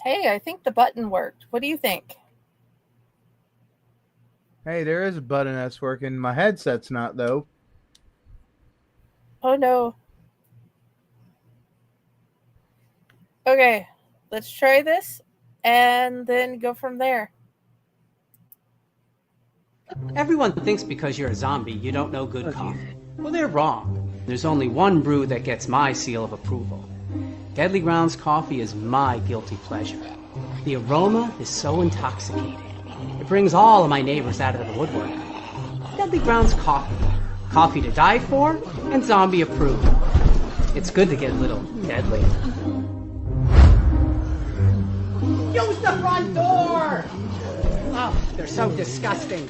Hey, I think the button worked. What do you think? Hey, there is a button that's working. My headset's not, though. Oh no. Okay, let's try this and then go from there. Everyone thinks because you're a zombie, you don't know good coffee. Well, they're wrong. There's only one brew that gets my seal of approval. Deadly Grounds coffee is my guilty pleasure. The aroma is so intoxicating. It brings all of my neighbors out of the woodwork. Deadly Grounds coffee. Coffee to die for and zombie approved. It's good to get a little deadly. Use the front door! Oh, they're so disgusting.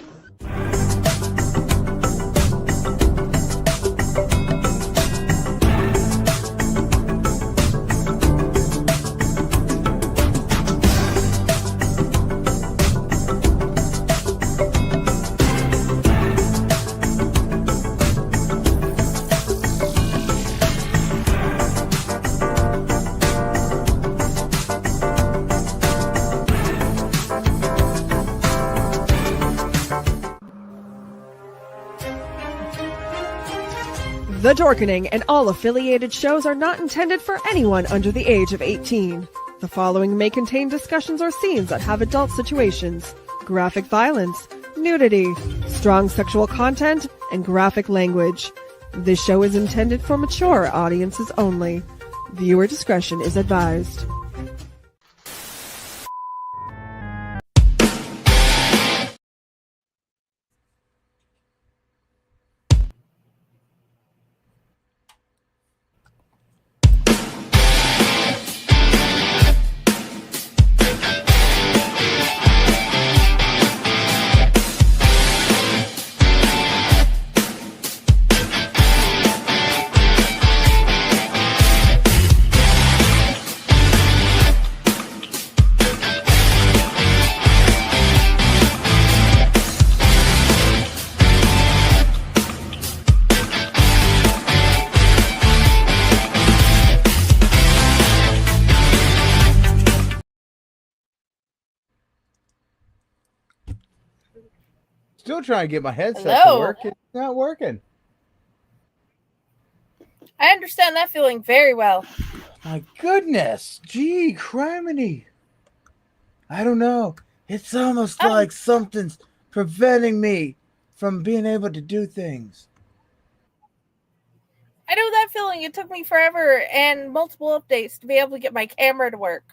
The Dorkening and all affiliated shows are not intended for anyone under the age of 18. The following may contain discussions or scenes that have adult situations, graphic violence, nudity, strong sexual content, and graphic language. This show is intended for mature audiences only. Viewer discretion is advised. Still trying to get my headset Hello. to work. It's not working. I understand that feeling very well. My goodness. Gee, criminy. I don't know. It's almost like something's preventing me from being able to do things. I know that feeling. It took me forever and multiple updates to be able to get my camera to work.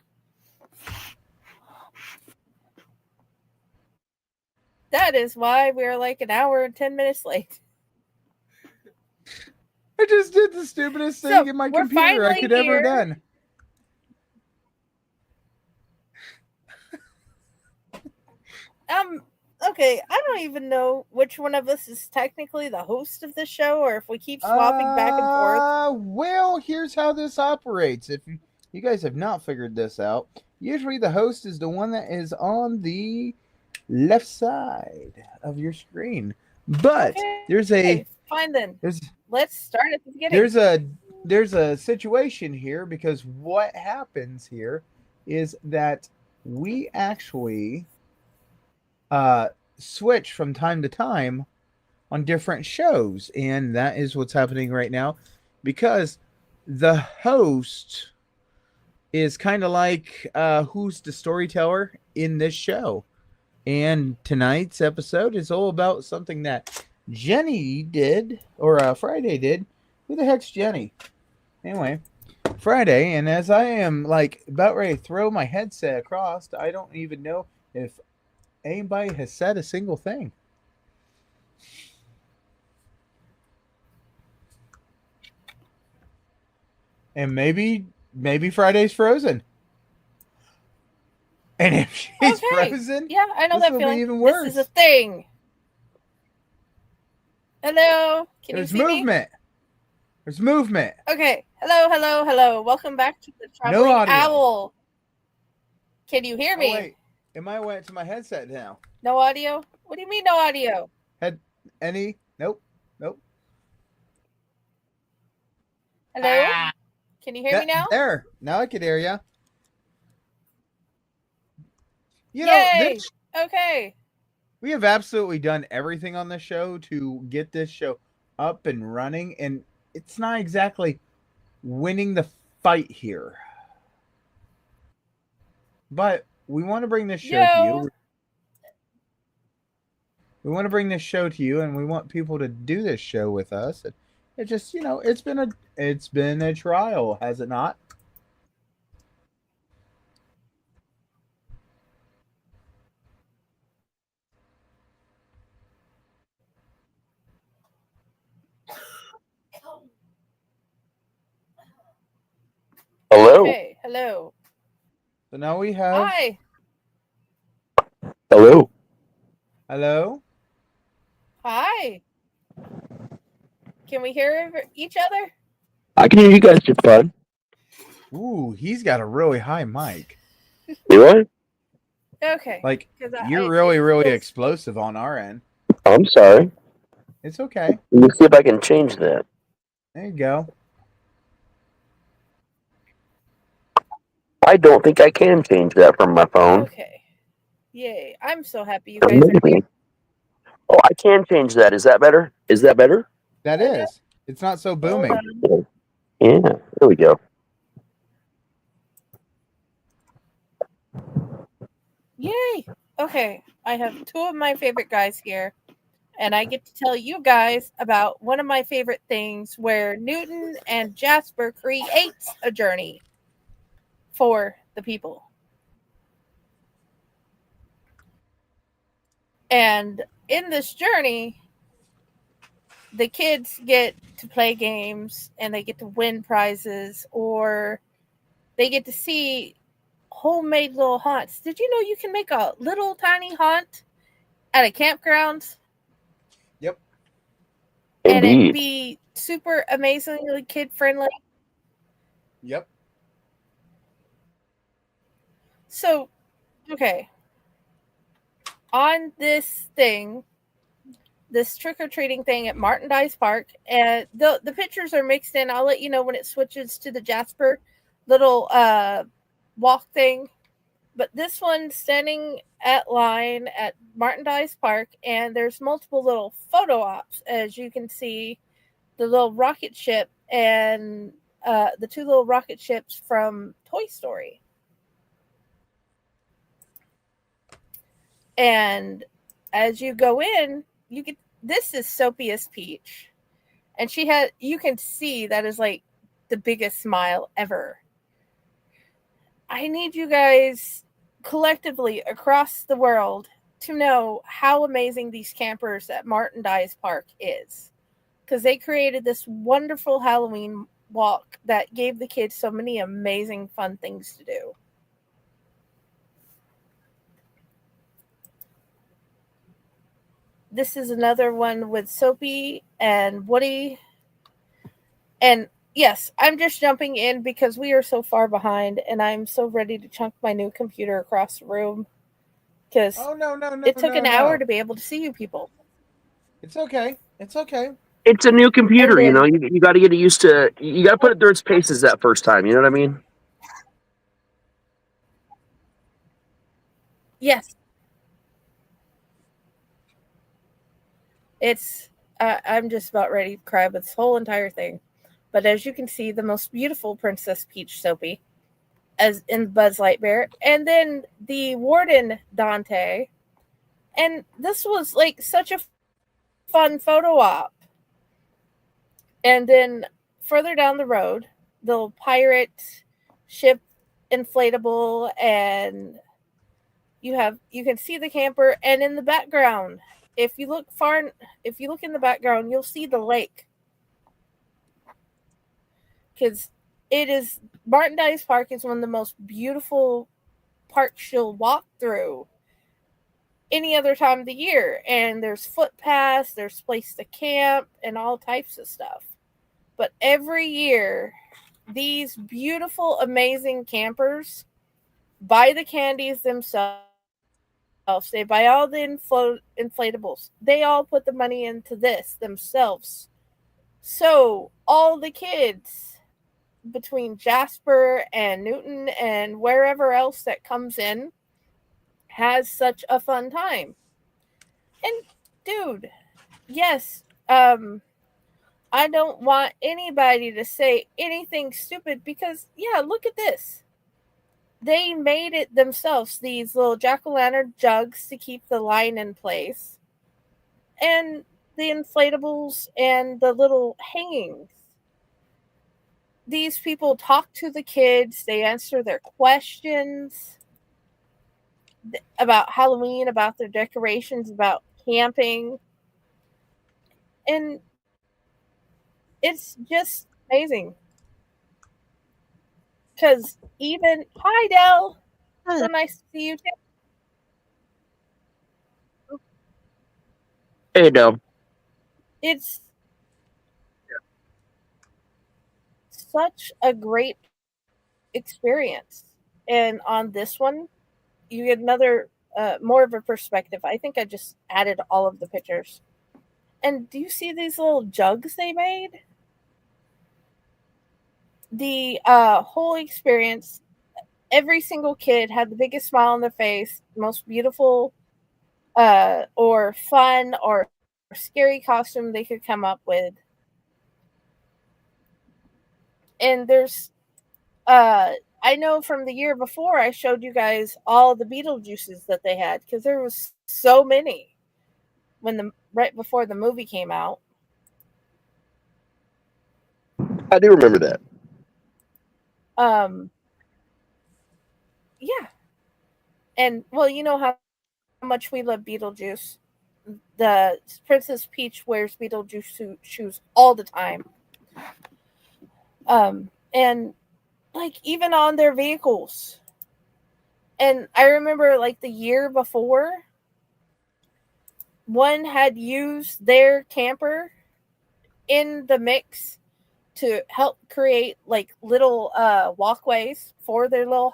That is why we're like an hour and 10 minutes late. I just did the stupidest thing in my computer I could ever done. Okay, I don't even know which one of us is technically the host of the show or if we keep swapping back and forth. Well, here's how this operates. If you guys have not figured this out, usually the host is the one that is on the left side of your screen. But fine then. Let's start at the beginning. There's a situation here because what happens here is that we actually switch from time to time on different shows, and that is what's happening right now because the host is kind of like who's the storyteller in this show. And tonight's episode is all about something that Jenny did, or Friday did. Who the heck's Jenny? Anyway, Friday, and as I am like about ready to throw my headset across, I don't even know if anybody has said a single thing. And maybe Friday's frozen. And if she's frozen, yeah, I know that feeling. Even worse. This is a thing. Hello, can you see movement. me? There's movement. Okay. Hello. Welcome back to the Traveling Owl. Can you hear me? Oh, wait. Am I went to my headset now? No audio? What do you mean no audio? Nope. Hello? Can you hear me now? There. Now I can hear you. You know, Yay! Okay. we have absolutely done everything on the show to get this show up and running, and it's not exactly winning the fight here. But we want to bring this show to Yo. you. We want to bring this show to you, and we want people to do this show with us. It just, it's been a trial, has it not? Hello. Okay. Hello. So now we have Hi. Hello. hello. Hi. Can we hear each other? I can hear you guys just fine. Ooh, he's got a really high mic. Do I? Okay. Like 'Cause you're really feels- explosive on our end. I'm sorry. It's okay. Let me see if I can change that. There you go. I don't think I can change that from my phone. Okay. Yay. I'm so happy you guys are here. Oh, I can change that. Is that better? Is that better? That is. It's not so booming. Yeah. There we go. Yay. Okay. I have two of my favorite guys here. And I get to tell you guys about one of my favorite things where Newton and Jasper creates a journey for the people. And in this journey, the kids get to play games and they get to win prizes, or they get to see homemade little haunts. Did you know you can make a little tiny haunt at a campground? Yep. And Indeed. it be super amazingly kid friendly. Yep. So, okay. On this thing, this trick-or-treating thing at Martin Dice Park, and the pictures are mixed in. I'll let you know when it switches to the Jasper little walk thing. But this one's standing at line at Martin Dice Park, and there's multiple little photo ops, as you can see, the little rocket ship and the two little rocket ships from Toy Story. And as you go in, you get this is Sophia's Peach, and you can see that is like the biggest smile ever. I need you guys collectively across the world to know how amazing these campers at Martin Dice Park is, because they created this wonderful Halloween walk that gave the kids so many amazing fun things to do. This is another one with Soapy and Woody. And yes, I'm just jumping in because we are so far behind, and I'm so ready to chunk my new computer across the room. Because no. it took an hour to be able to see you people. It's okay. It's okay. It's a new computer, And then- you got to get it used to. You got to put it through its paces that first time. You know what I mean? Yes. It's I'm just about ready to cry with this whole entire thing. But as you can see, the most beautiful Princess Peach Soapy as in Buzz Lightyear, and then the Warden Dante. And this was like such a fun photo op. And then further down the road, the pirate ship inflatable, and you can see the camper, and in the background, if you look in the background, you'll see the lake. Because Martin Dice Park is one of the most beautiful parks you'll walk through any other time of the year. And there's footpaths, there's place to camp, and all types of stuff. But every year, these beautiful, amazing campers buy the candies themselves. They buy all the inflatables. They all put the money into this themselves. So all the kids between Jasper and Newton and wherever else that comes in has such a fun time. And dude, yes, I don't want anybody to say anything stupid because, yeah, look at this. They made it themselves, these little jack-o'-lantern jugs to keep the line in place, and the inflatables and the little hangings. These people talk to the kids, they answer their questions about Halloween, about their decorations, about camping. And it's just amazing. Because even, hi, Dell. So nice to see you too. Hey, no. It's such a great experience. And on this one, you get another more of a perspective. I think I just added all of the pictures. And do you see these little jugs they made? The whole experience, every single kid had the biggest smile on their face, most beautiful or fun or scary costume they could come up with. And there's I know from the year before I showed you guys all the Beetlejuices that they had because there was so many when right before the movie came out. I do remember that. Yeah. And well, you know how much we love Beetlejuice. The Princess Peach wears Beetlejuice shoes all the time. And like even on their vehicles. And I remember like the year before, one had used their camper in the mix to help create like little walkways for their little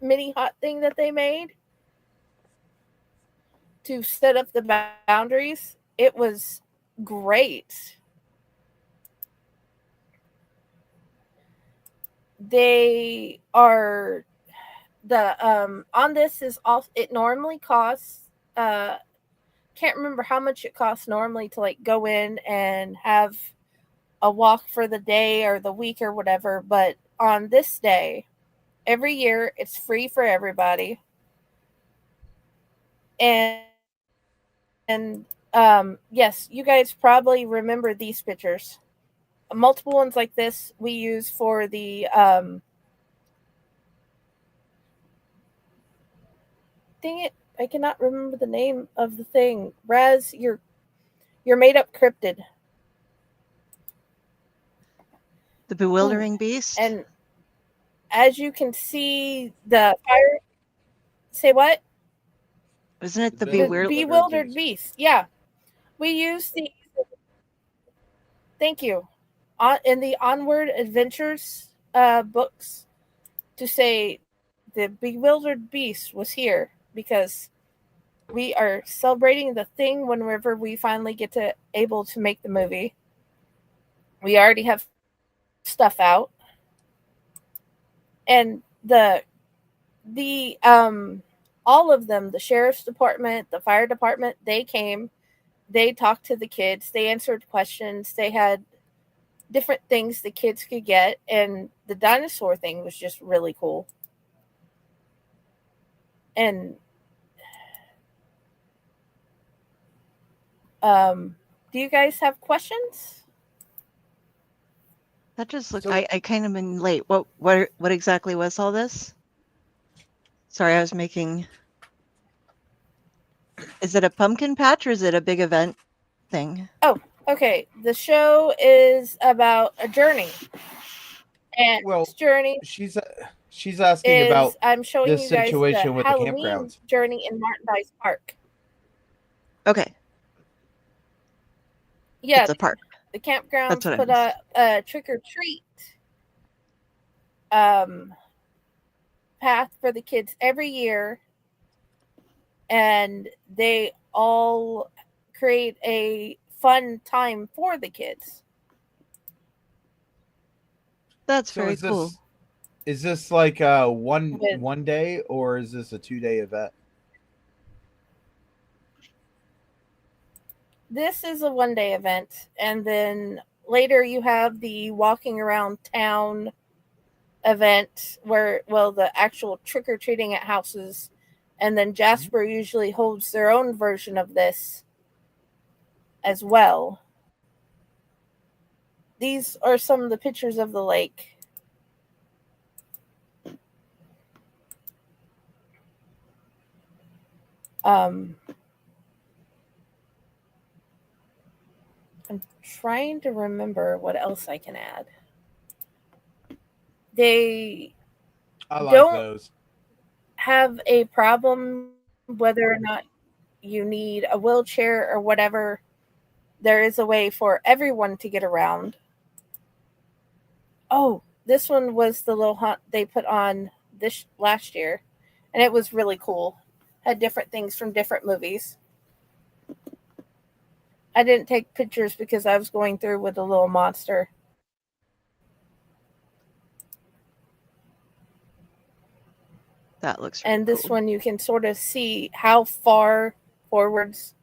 mini hot thing that they made to set up the boundaries. It was great. They are on this is off. It normally costs can't remember how much it costs normally to like go in and have a walk for the day or the week or whatever, but on this day every year it's free for everybody. And yes, you guys probably remember these pictures. Multiple ones like this we use for the dang it, I cannot remember the name of the thing. Raz, your made up cryptid. The Bewildering Beast? And as you can see, the fire. Say what? Isn't it the Bewildered Beast? Yeah. We use the. Thank you. In the Onward Adventures books to say the Bewildered Beast was here because we are celebrating the thing whenever we finally get to able to make the movie. We already have stuff out. And the all of them, the sheriff's department, the fire department, they came, they talked to the kids, they answered questions, they had different things the kids could get, and the dinosaur thing was just really cool. And do you guys have questions? That just looked. I kind of been late. What exactly was all this? Sorry, I was making. Is it a pumpkin patch or is it a big event thing? Oh, okay. The show is about a journey, and this journey. She's asking about I'm showing this you guys situation the with Halloween the campgrounds. journey in Martin Dice Park. Okay. Yeah, it's a park. The campgrounds put a trick or treat path for the kids every year, and they all create a fun time for the kids. That's very cool. Is this like one day or is this a 2-day event? this is a 1-day event, and then later you have the walking around town event where, well, the actual trick-or-treating at houses, and then Jasper usually holds their own version of this as well. These are some of the pictures of the lake. I'm trying to remember what else I can add. They I like don't those. have a problem whether or not you need a wheelchair or whatever. There is a way for everyone to get around. Oh, this one was the little hunt they put on this last year, and it was really cool. Had different things from different movies. I didn't take pictures because I was going through with a little monster. That looks really And this cool. one you can sort of see how far forwards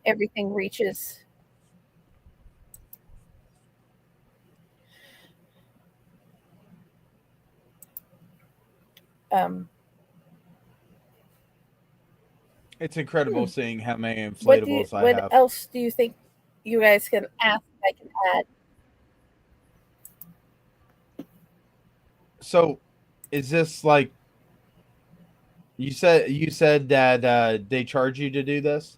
everything reaches. Um, It's incredible seeing how many inflatables I what have. else do you think you guys can ask I can add? So, is this like you said that they charge you to do this?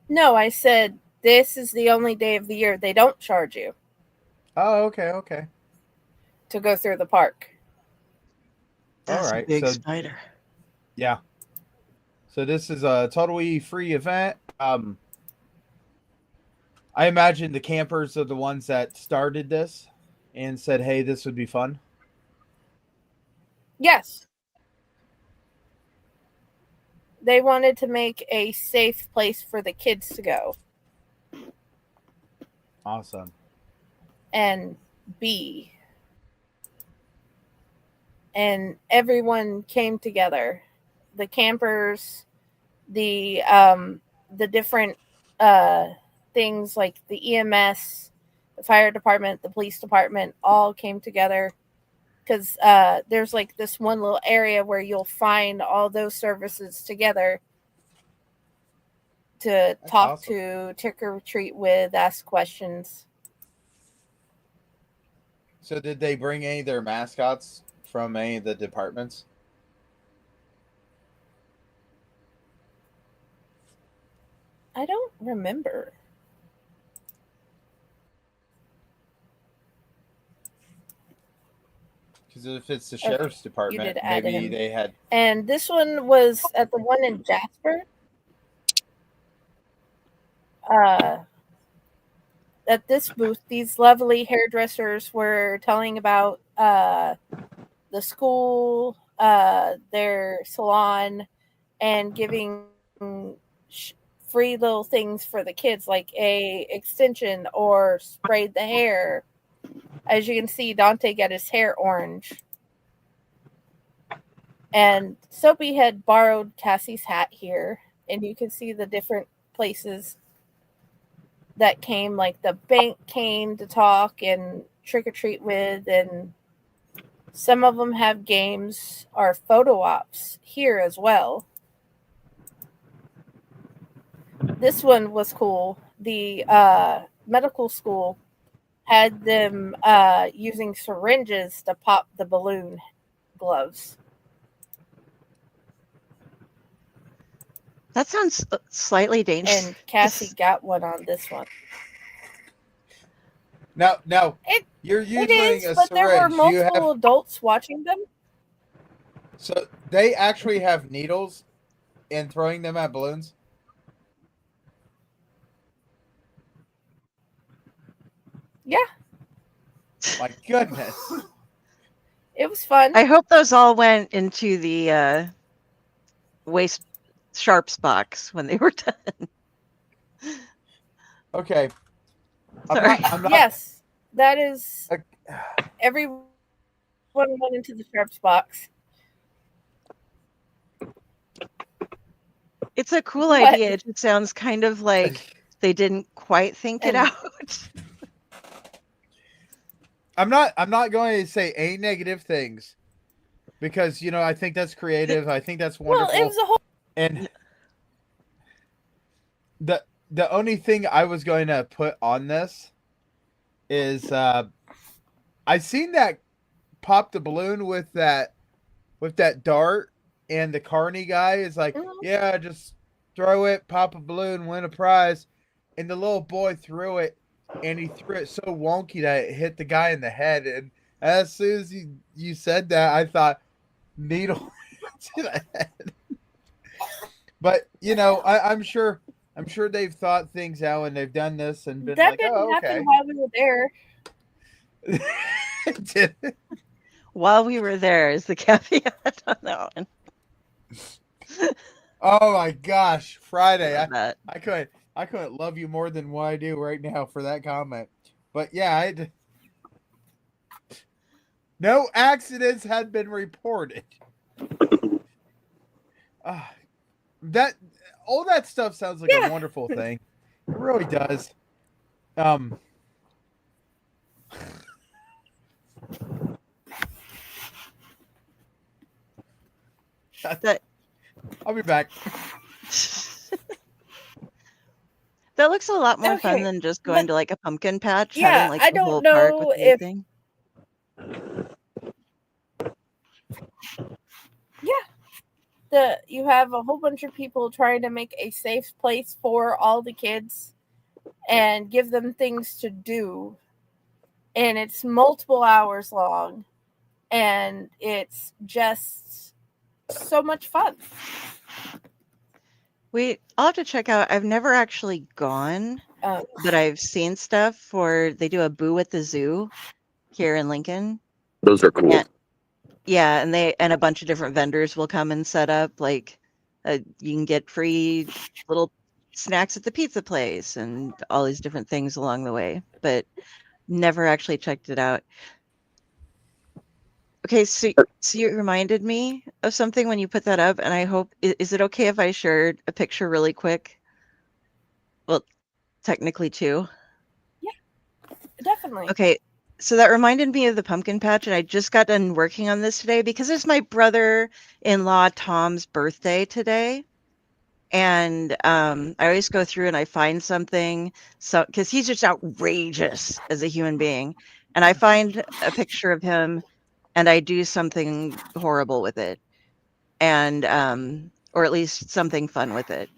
No, I said this is the only day of the year they don't charge you Oh, okay. to go through the park. That's All a right. big So, spider. yeah. So this is a totally free event. I imagine the campers are the ones that started this and said, "Hey, this would be fun." Yes. They wanted to make a safe place for the kids to go Awesome. and be. And everyone came together. The campers, the different things like the EMS, the fire department, the police department all came together because there's like this one little area where you'll find all those services together to That's talk awesome. to, trick or treat with, ask questions. So did they bring any of their mascots from any of the departments? I don't remember. Because if it's the Okay, sheriff's you department, did add maybe him. they had. And this one was at the one in Jasper. Uh, at this booth, these lovely hairdressers were telling about the school, their salon, and giving free little things for the kids, like a extension or sprayed the hair. As you can see, Dante got his hair orange. And Soapy had borrowed Cassie's hat here, and you can see the different places that came, like the bank came to talk and trick or treat with, and some of them have games or photo ops here as well. This one was cool. The medical school had them using syringes to pop the balloon gloves. That sounds slightly dangerous. And Cassie got one on this one. No, It you're it using is, a but there were syringe. You multiple have adults watching them. so they actually have needles and throwing them at balloons. Yeah, My goodness. it was fun. I hope those all went into the waste sharps box when they were done. Okay. Sorry. I'm not. Yes, that is. Everyone went into the sharps box. It's a cool What? idea. It just sounds kind of like they didn't quite think it And- out. I'm not going to say any negative things because I think that's creative. I think that's Well, wonderful. it was a whole. And the only thing I was going to put on this is I seen that pop the balloon with that dart, and the carny guy is like, yeah, just throw it, pop a balloon, win a prize, and the little boy threw it, and he threw it so wonky that it hit the guy in the head. And as soon as you said that, I thought needle to the head. But I'm sure they've thought things out and they've done this and been That like, didn't oh, happen okay. while we were there. It did. While we were there is the caveat on that one. Oh my gosh, Friday! Love that. I couldn't love you more than what I do right now for that comment. But yeah, no accidents had been reported. That all that stuff sounds like a wonderful thing. It really does. I'll be back. That looks a lot more fun Okay, than just going to like a pumpkin patch, Yeah, having like I the don't whole park know with if- everything. You have a whole bunch of people trying to make a safe place for all the kids and give them things to do. And it's multiple hours long. And it's just so much fun. I'll have to check out. I've never actually gone, but I've seen stuff for they do a Boo at the Zoo here in Lincoln. Those are cool. Yeah, and a bunch of different vendors will come and set up. Like, you can get free little snacks at the pizza place and all these different things along the way. But never actually checked it out. Okay, so you reminded me of something when you put that up, and I hope is it okay if I shared a picture really quick? Well, technically two. Definitely. Okay, so that reminded me of the pumpkin patch, and I just got done working on this today because it's my brother-in-law Tom's birthday today. And I always go through and I find something, so because he's just outrageous as a human being, and I find a picture of him and I do something horrible with it, and or at least something fun with it.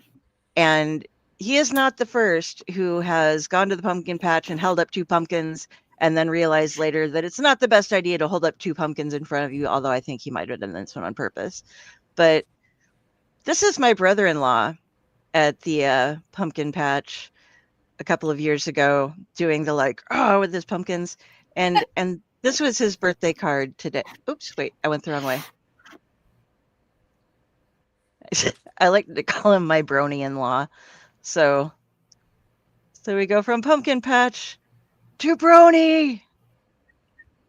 And he is not the first who has gone to the pumpkin patch and held up two pumpkins and then realized later that it's not the best idea to hold up two pumpkins in front of you, although I think he might have done this one on purpose. But this is my brother-in-law at the pumpkin patch a couple of years ago doing the with his pumpkins. And this was his birthday card today. Oops, wait, I went the wrong way. I like to call him my brony-in-law. So we go from pumpkin patch to brony.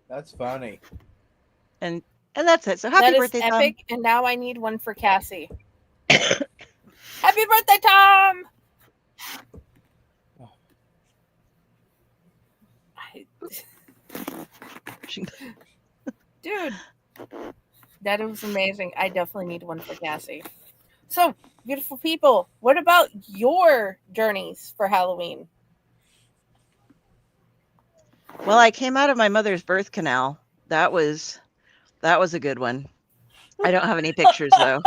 That's funny. And that's it. So happy That is birthday, epic, and now I need one for Cassie. Happy birthday, Tom! Dude, that was amazing. I definitely need one for Cassie. So, beautiful people, what about your journeys for Halloween? Well, I came out of my mother's birth canal. That was a good one. I don't have any pictures though.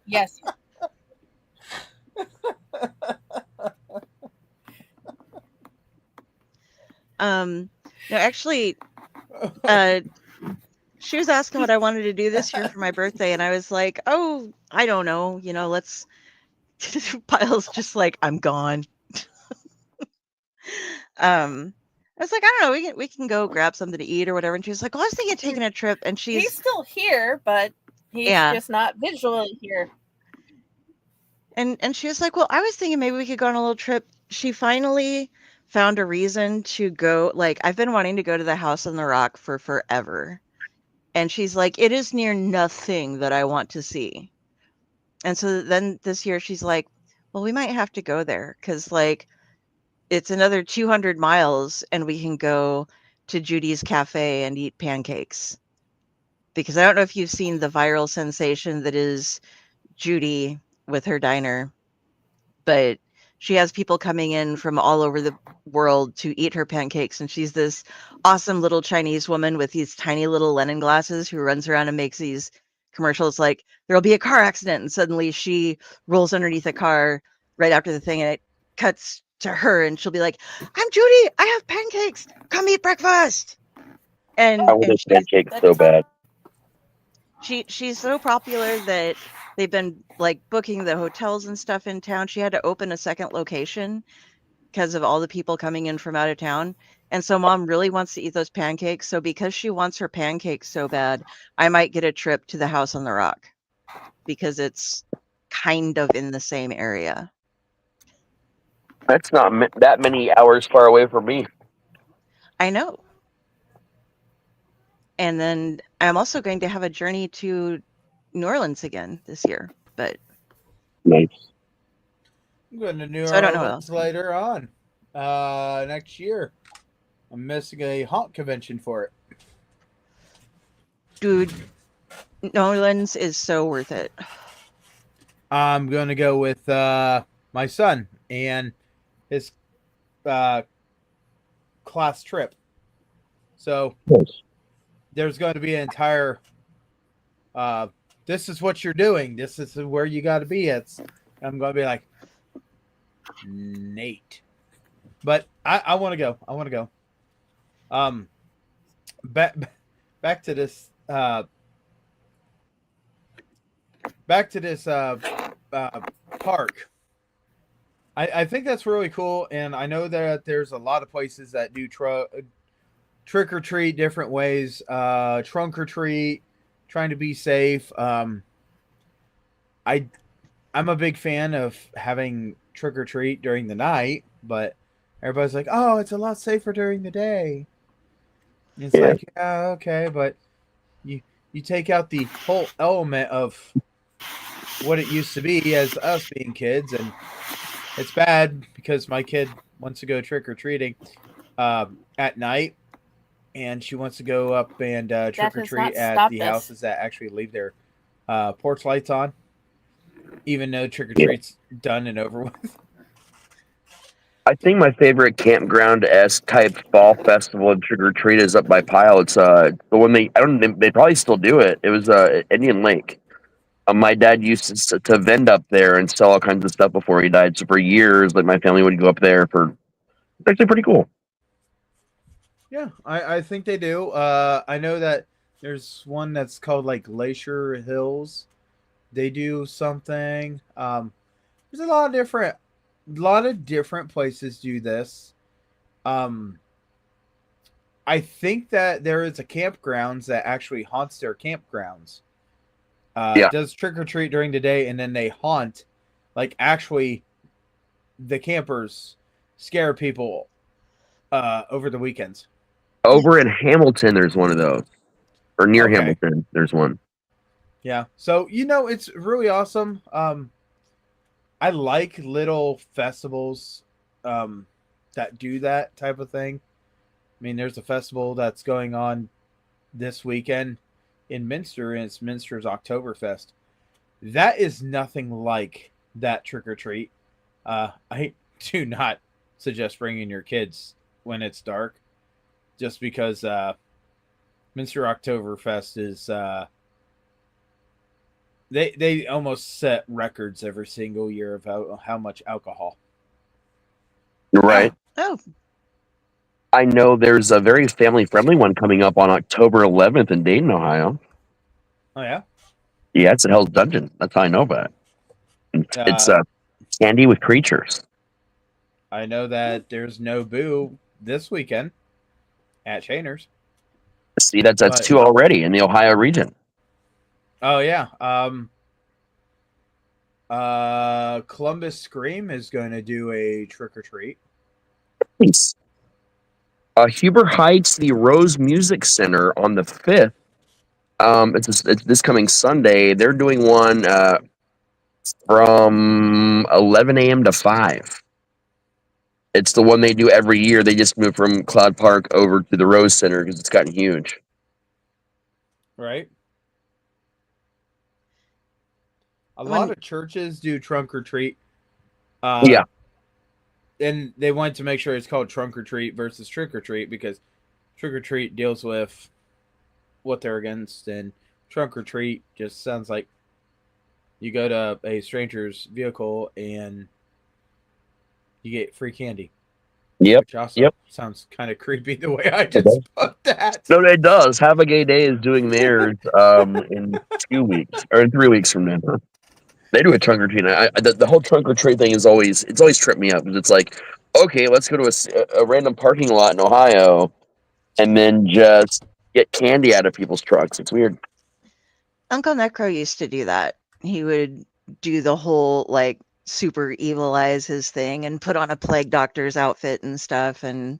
Yes. No, actually, she was asking what I wanted to do this year for my birthday, and I was like, "Oh, I don't know. Let's." Piles just like, I'm gone. I was like, I don't know. We can go grab something to eat or whatever. And she was like, well, I was thinking of taking a trip. And He's still here, but he's just not visually here. And she was like, well, I was thinking maybe we could go on a little trip. She finally found a reason to go. Like, I've been wanting to go to the House on the Rock for forever. And she's like, it is near nothing that I want to see. And so then this year she's like, well, we might have to go there because like it's another 200 miles and we can go to Judy's Cafe and eat pancakes. Because I don't know if you've seen the viral sensation that is Judy with her diner, but she has people coming in from all over the world to eat her pancakes. And she's this awesome little Chinese woman with these tiny little Lennon glasses who runs around and makes these commercials like there'll be a car accident. And suddenly she rolls underneath a car right after the thing and it cuts to her and she'll be like, I'm Judy. I have pancakes. Come eat breakfast. I want And those pancakes so bad. she's so popular that they've been like booking the hotels and stuff in town. She had to open a second location because of all the people coming in from out of town. And so mom really wants to eat those pancakes. So because she wants her pancakes so bad, I might get a trip to the House on the Rock because it's kind of in the same area. That's not that many hours far away from me. I know. And then I'm also going to have a journey to New Orleans again this year, but Nice. I'm going to New So I don't know what Orleans else. later on next year. I'm missing a haunt convention for it. dude, New Orleans is so worth it. I'm going to go with my son and his class trip. So Nice. there's going to be an entire this is what you're doing. This is where you got to be. I'm going to be like, Nate. But I want to go. I want to go. Back to this park. I think that's really cool, and I know that there's a lot of places that do trick or treat different ways, trunk or treat, trying to be safe. I'm a big fan of having trick or treat during the night, but everybody's like, "Oh, it's a lot safer during the day." And it's like, yeah, okay, but you take out the whole element of what it used to be as us being kids, and it's bad because my kid wants to go trick or treating at night, and she wants to go up and trick or treat at the houses that actually leave their porch lights on, even though trick or treat's done and over with. I think my favorite campground-esque type fall festival and trick or treat is up by Pyle. It's the one they probably still do it. It was Indian Lake. My dad used to vend up there and sell all kinds of stuff before he died. So for years, like my family would go up there for. It's actually pretty cool. Yeah, I think they do. I know that there's one that's called like Glacier Hills. They do something. There's a lot of different places do this. I think that there is a campgrounds that actually haunts their campgrounds. Does trick or treat during the day, and then they haunt, like actually, the campers scare people over the weekends. Over in Hamilton, there's one of those, or near Hamilton, there's one. Yeah, so it's really awesome. I like little festivals that do that type of thing. I mean, there's a festival that's going on this weekend in Minster, and it's Minster's Oktoberfest. That is nothing like that trick or treat. I do not suggest bringing your kids when it's dark, just because Minster Oktoberfest is they almost set records every single year of how much alcohol. You're right. Oh. I know there's a very family-friendly one coming up on October 11th in Dayton, Ohio. Oh, yeah? Yeah, it's at Hell's Dungeon. That's how I know about it. It's candy with creatures. I know that there's no boo this weekend at Shainer's. See, that's two already in the Ohio region. Oh, yeah. Columbus Scream is going to do a trick-or-treat. Nice. Huber Heights, the Rose Music Center on the 5th. It's this coming Sunday. They're doing one From 11 a.m. to 5. It's the one they do every year. They just moved from Cloud Park over to the Rose Center because it's gotten huge. Right. A When- lot of churches do trunk or treat. Yeah. And they wanted to make sure it's called trunk or treat versus trick or treat because trick or treat deals with what they're against, and trunk or treat just sounds like you go to a stranger's vehicle and you get free candy. Yep. Which also Yep. sounds kind of creepy the way I just put that. No, it does. Have a Gay Day is doing theirs in 2 weeks or in 3 weeks from now. They do a trunk or treat. The whole trunk or treat thing is always tripped me up because it's like, okay, let's go to a random parking lot in Ohio and then just get candy out of people's trucks. It's weird. Uncle Necro used to do that. He would do the whole like super evil eyes his thing and put on a plague doctor's outfit and stuff and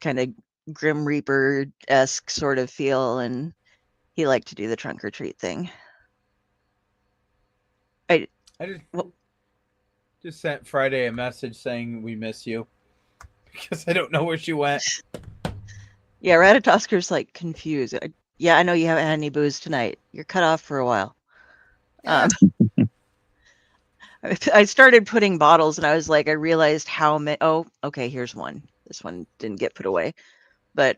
kind of Grim Reaper esque sort of feel. And he liked to do the trunk or treat thing. I just sent Friday a message saying we miss you because I don't know where she went. Yeah, Ratatosker's like confused. Yeah, I know you haven't had any booze tonight. You're cut off for a while. Yeah. I started putting bottles and I was like, I realized how many. Oh, okay, here's one. This one didn't get put away. But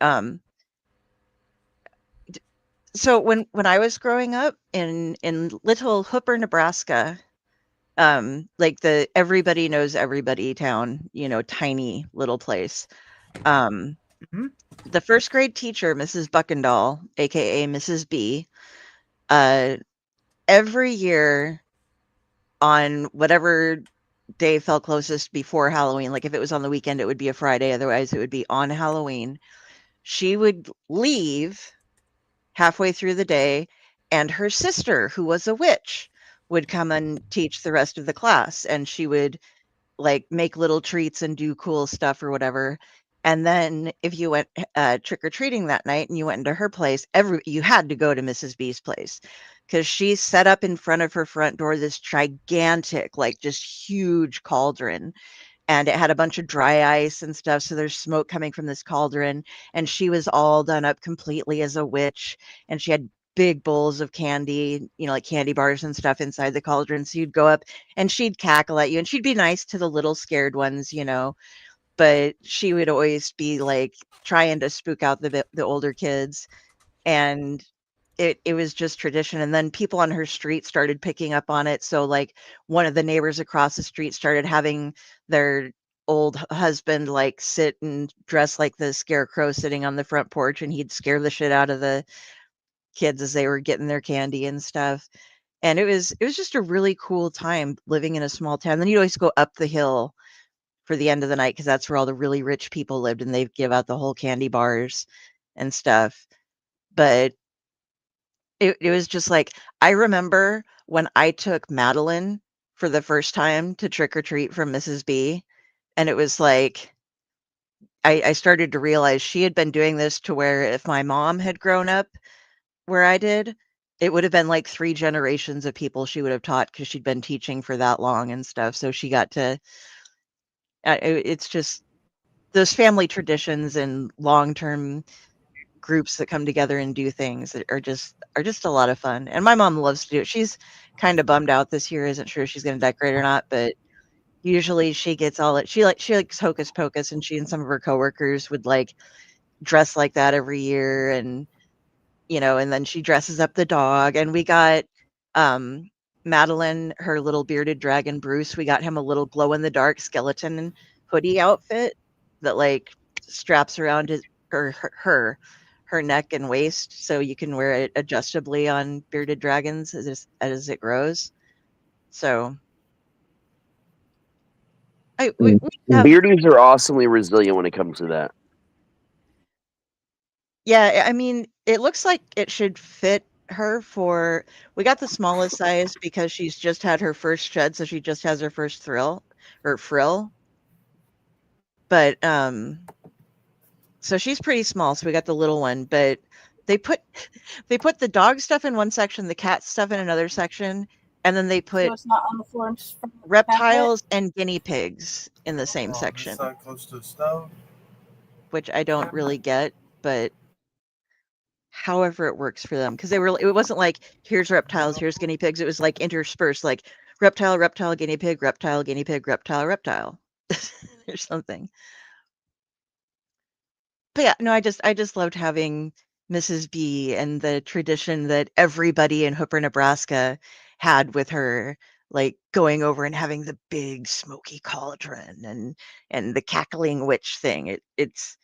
so when I was growing up in little Hooper, Nebraska, like the everybody knows everybody town, tiny little place. The first grade teacher, Mrs. Buckendall, aka Mrs. B, every year on whatever day fell closest before Halloween, like if it was on the weekend, it would be a Friday, otherwise it would be on Halloween. She would leave halfway through the day, and her sister, who was a witch, would come and teach the rest of the class, and she would like make little treats and do cool stuff or whatever. And then if you went trick-or-treating that night and you went into her place, you had to go to Mrs. B's place because she set up in front of her front door this gigantic, like just huge cauldron, and it had a bunch of dry ice and stuff. So there's smoke coming from this cauldron, and she was all done up completely as a witch, and she had big bowls of candy, like candy bars and stuff inside the cauldron. So you'd go up and she'd cackle at you and she'd be nice to the little scared ones, but she would always be like trying to spook out the older kids. And it was just tradition. And then people on her street started picking up on it. So like one of the neighbors across the street started having their old husband like sit and dress like the scarecrow sitting on the front porch, and he'd scare the shit out of the kids as they were getting their candy and stuff. And it was just a really cool time living in a small town. Then you'd always go up the hill for the end of the night because that's where all the really rich people lived, and they'd give out the whole candy bars and stuff. But it was just like, I remember when I took Madeline for the first time to trick or treat from Mrs. B, and it was like I started to realize she had been doing this to where if my mom had grown up where I did, it would have been like 3 generations of people she would have taught because she'd been teaching for that long and stuff. So she got to, it's just those family traditions and long-term groups that come together and do things that are just a lot of fun. And my mom loves to do it. She's kind of bummed out this year, isn't sure if she's going to decorate or not, but usually she gets all it. She likes hocus pocus, and she and some of her coworkers would like dress like that every year. And and then she dresses up the dog. And we got Madeline, her little bearded dragon Bruce, we got him a little glow in the dark skeleton hoodie outfit that like straps around her neck and waist, so you can wear it adjustably on bearded dragons as it grows. So we have, Beardies are awesomely resilient when it comes to that. yeah, I mean, it looks like it should fit her. We got the smallest size because she's just had her first shed, so she just has her first frill. But so she's pretty small, so we got the little one. But they put the dog stuff in one section, the cat stuff in another section, And then they So put it's not on the floor in front of the reptiles and guinea pigs in the same section, This side close to the stove. which I don't really get, but however it works for them, because it wasn't like here's reptiles, here's guinea pigs. It was like interspersed, like reptile, reptile, guinea pig, reptile, guinea pig, reptile, reptile, or something. But yeah, no, I just loved having Mrs. B and the tradition that everybody in Hooper, Nebraska had with her, like going over and having the big smoky cauldron and the cackling witch thing. It's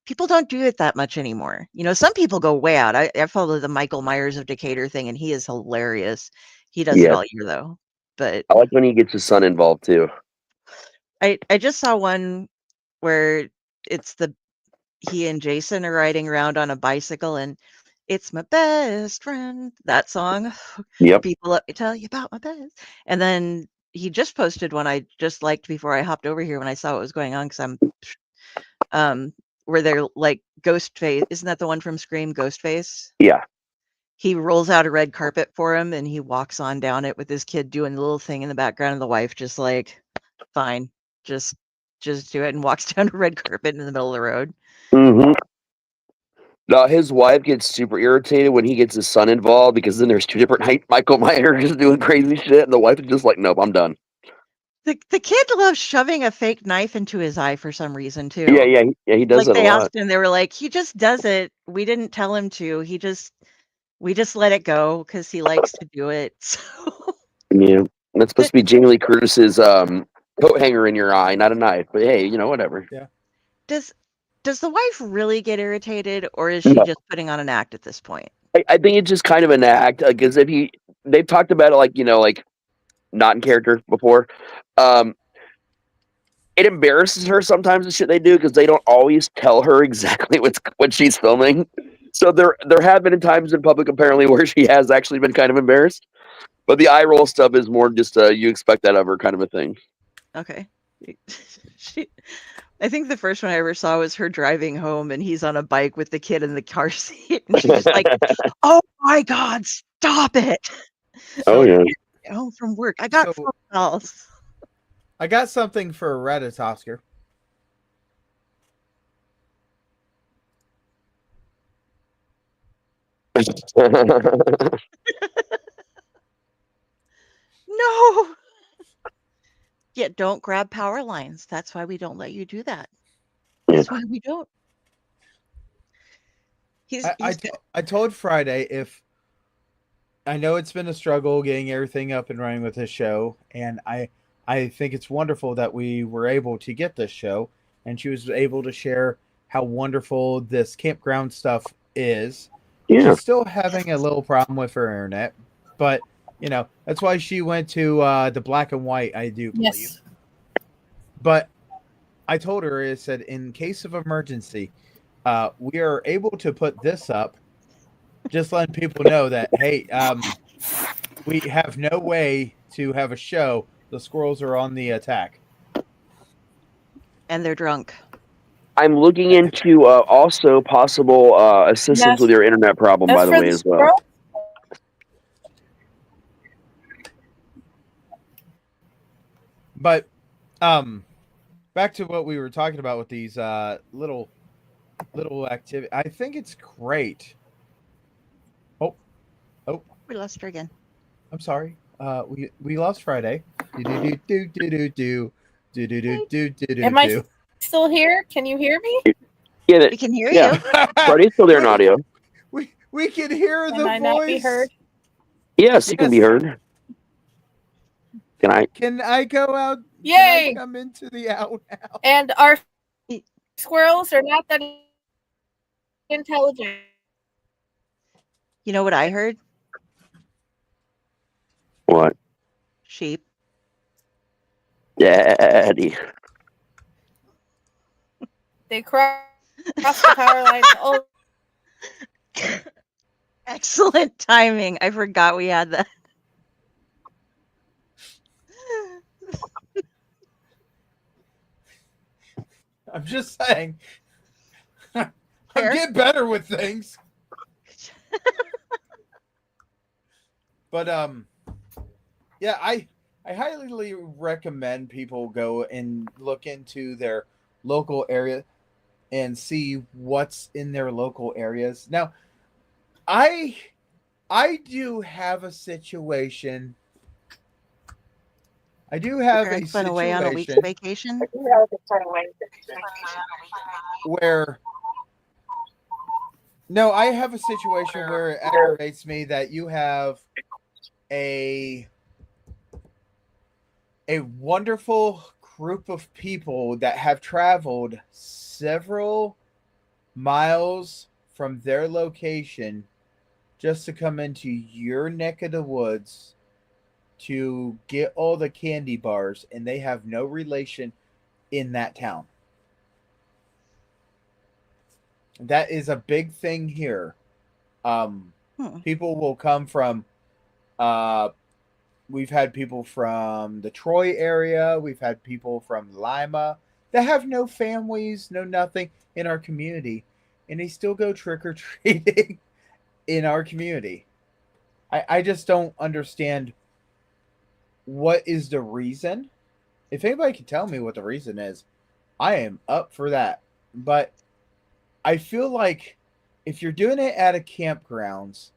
people don't do it that much anymore. You know, some people go way out. I follow the Michael Myers of Decatur thing, and he is hilarious. He does it Yeah. all year though. But I like when he gets his son involved too. I just saw one where it's he and Jason are riding around on a bicycle, and it's my best friend, that song. Yep. People, let me tell you about my best. And then he just posted one I just liked before I hopped over here when I saw what was going on, because I'm where they're like Ghostface. Isn't that the one from Scream, Ghostface? Yeah. He rolls out a red carpet for him and he walks on down it with his kid doing the little thing in the background, and the wife just like, fine, just do it, and walks down a red carpet in the middle of the road. Mm-hmm. No, his wife gets super irritated when he gets his son involved, because then there's two different Michael Myers doing crazy shit, and the wife is just like, nope, I'm done. The kid loves shoving a fake knife into his eye for some reason too. Yeah, he does Like it a they lot. asked him, they were like, he just does it. We didn't tell him to. We just let it go because he likes to do it. So Yeah, that's supposed But to be Jamie Lee Curtis's coat hanger in your eye, not a knife. But hey, whatever. Yeah. does the wife really get irritated, or is she No, just putting on an act at this point? I think it's just kind of an act, because they've talked about it like not in character before. Um, it embarrasses her sometimes the shit they do, because they don't always tell her exactly what she's filming. So there have been times in public apparently where she has actually been kind of embarrassed. But the eye roll stuff is more just you expect that of her kind of a thing. Okay. I think the first one I ever saw was her driving home, and he's on a bike with the kid in the car seat, and she's just like, "Oh my god, stop it!" Oh Like, yeah. get home from work. I got So- phone calls. I got something for Reddit, Oscar. No. Yeah, don't grab power lines. That's why we don't let you do that. That's why we don't. I told Friday, if I know it's been a struggle getting everything up and running with this show, and I think it's wonderful that we were able to get this show, and she was able to share how wonderful this campground stuff is. Yeah. She's still having a little problem with her internet, but that's why she went to the black and white, I do believe. Yes. But I told her, I said, in case of emergency, we are able to put this up, just letting people know that, hey, we have no way to have a show. The squirrels are on the attack. And they're drunk. I'm looking into also possible assistance Yes. with your internet problem, by the way, as well. squirrel, But back to what we were talking about with these little activity. I think it's great. Oh, We lost her again. I'm sorry. We lost Friday. Do. am I still here? Can you hear me? Yeah, We can hear yeah. you. Freddy's still there in audio. We can hear Can the I voice. not be heard? Yes, you can be Yes. heard. Can I? Can I go out? Yay! Can I come into the out now? And our squirrels are not that intelligent. You know what I heard? What? Sheep. Daddy. They cross the power lines. Oh, Excellent timing. I forgot we had that. I'm just saying. I Fair. get better with things. But Yeah, I highly recommend people go and look into their local area and see what's in their local areas. Now, I I do have a situation. I do Your have a parents went away on a week's situation vacation. where no, I have a situation where it aggravates me that you have a a wonderful group of people that have traveled several miles from their location just to come into your neck of the woods to get all the candy bars, and they have no relation in that town. That is a big thing here. People will come from uh we've had people from the Troy area, we've had people from Lima that have no families, no nothing in our community, and they still go trick or treating in our community. I just don't understand what is the reason. If anybody can tell me what the reason is, I am up for that. But I feel like if you're doing it at a campgrounds,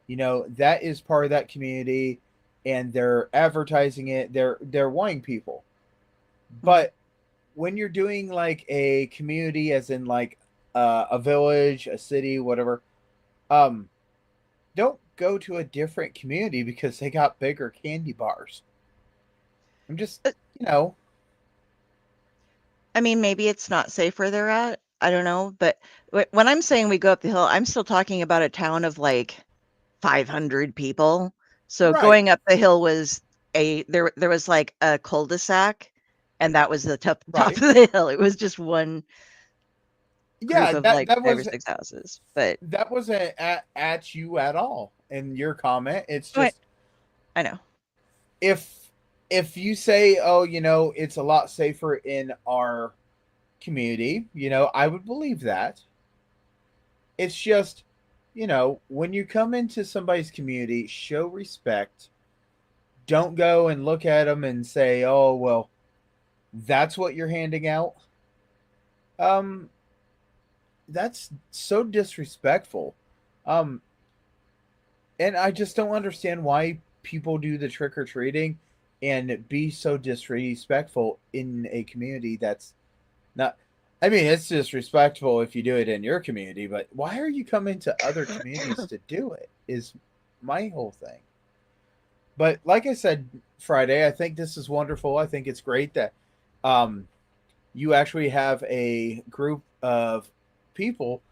that is part of that community, and they're advertising it. They're wanting people. But when you're doing like a community, as in like a village, a city, whatever, don't go to a different community because they got bigger candy bars. I'm just, I mean, maybe it's not safe where they're at. I don't know. But when I'm saying we go up the hill, I'm still talking about a town of like 500 people. So Right. going up the hill was there was like a cul-de-sac, and that was the top Right. of the hill. It was just one Yeah, group of that like that 5 or was 6 houses. But that wasn't at you at all in your comment. It's Right. just I know. if you say, oh, it's a lot safer in our community, I would believe that. It's just, when you come into somebody's community, show respect. Don't go and look at them and say, oh, well, that's what you're handing out. That's so disrespectful. And I just don't understand why people do the trick or treating and be so disrespectful in a community that's not. I mean, it's disrespectful if you do it in your community, but why are you coming to other communities to do it? Is my whole thing. But like I said, Friday, I think this is wonderful. I think it's great that you actually have a group of people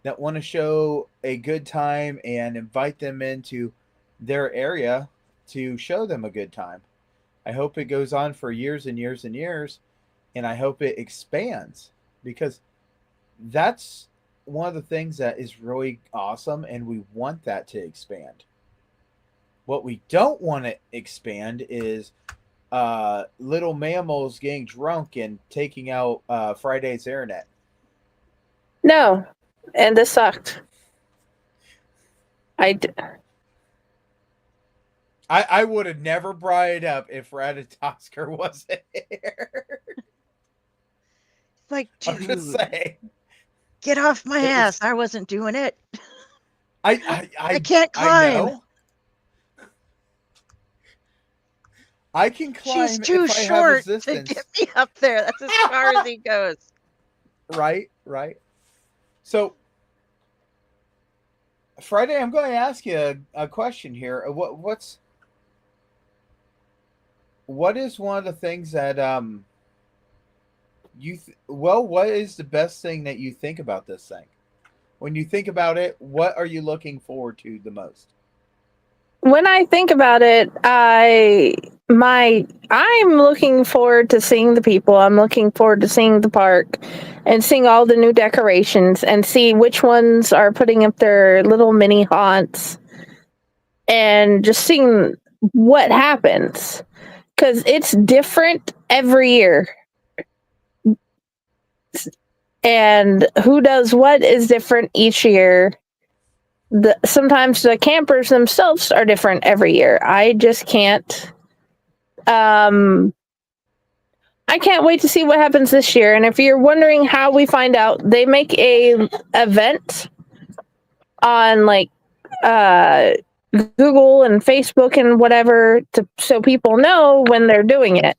that want to show a good time and invite them into their area to show them a good time. I hope it goes on for years and years and years, and I hope it expands, because that's one of the things that is really awesome, and we want that to expand. What we don't want to expand is little mammals getting drunk and taking out Friday's internet. No, and this sucked. I would have never brought it up if Ratatosker wasn't here. Like, dude, I'm just saying. Get off my ass. I wasn't doing it. I can't climb. I know. I can climb. She's too if I short have resistance. to get me up there. That's as far as he goes. Right. So, Friday, I'm going to ask you a question here. What is one of the things that what is the best thing that you think about this thing? When you think about it, what are you looking forward to the most? When I think about it, I'm looking forward to seeing the people. I'm looking forward to seeing the park and seeing all the new decorations and see which ones are putting up their little mini haunts and just seeing what happens, because it's different every year. And who does what is different each year. Sometimes the campers themselves are different every year. I just can't I can't wait to see what happens this year. And if you're wondering how we find out, they make a event on like Google and Facebook and whatever so people know when they're doing it.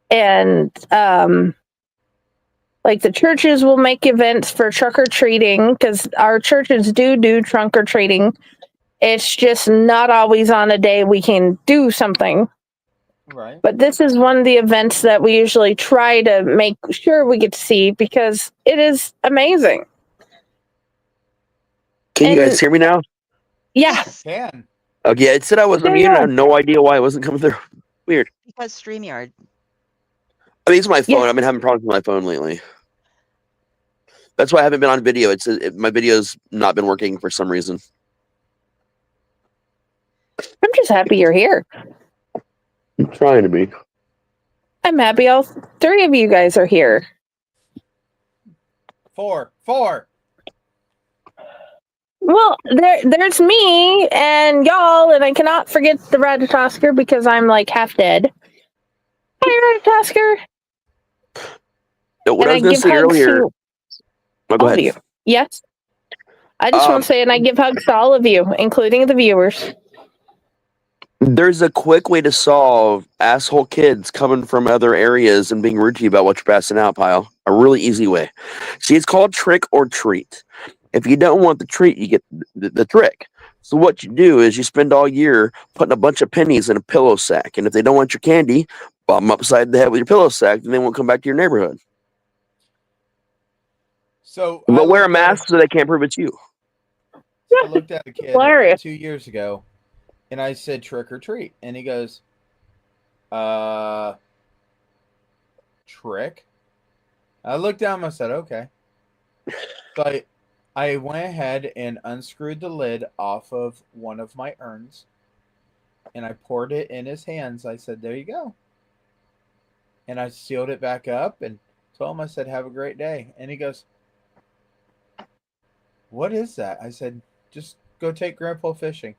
And like the churches will make events for trick or treating because our churches do trunk or treating. It's just not always on a day we can do something. Right. But this is one of the events that we usually try to make sure we get to see because it is amazing. Can you guys hear me now? Yeah. Can. Okay, it said I was unmuted. I have no idea why it wasn't coming through. Weird. Because StreamYard. I mean, it's my phone. Yeah. I've been having problems with my phone lately. That's why I haven't been on video. My video's not been working for some reason. I'm just happy you're here. I'm trying to be. I'm happy all three of you guys are here. Four. Well, there's me and y'all, and I cannot forget the Ratatosker because I'm like half dead. Hi, Ratatosker. What And I was going to say earlier. Oh, go all of ahead. you. Yes. I just want to say, and I give hugs to all of you, including the viewers. There's a quick way to solve asshole kids coming from other areas and being rude to you about what you're passing out, Pile. A really easy way. See, it's called trick or treat. If you don't want the treat, you get the trick. So what you do is you spend all year putting a bunch of pennies in a pillow sack. And if they don't want your candy, bomb them upside the head with your pillow sack, and they won't come back to your neighborhood. So, but wear a mask so they can't prove it's you. I looked at a kid Hilarious. 2 years ago, and I said trick or treat, and he goes, trick? I looked down and I said, okay. So I went ahead and unscrewed the lid off of one of my urns, and I poured it in his hands. I said, there you go. And I sealed it back up and told him, I said, have a great day. And he goes, what is that? I said, just go take Grandpa fishing.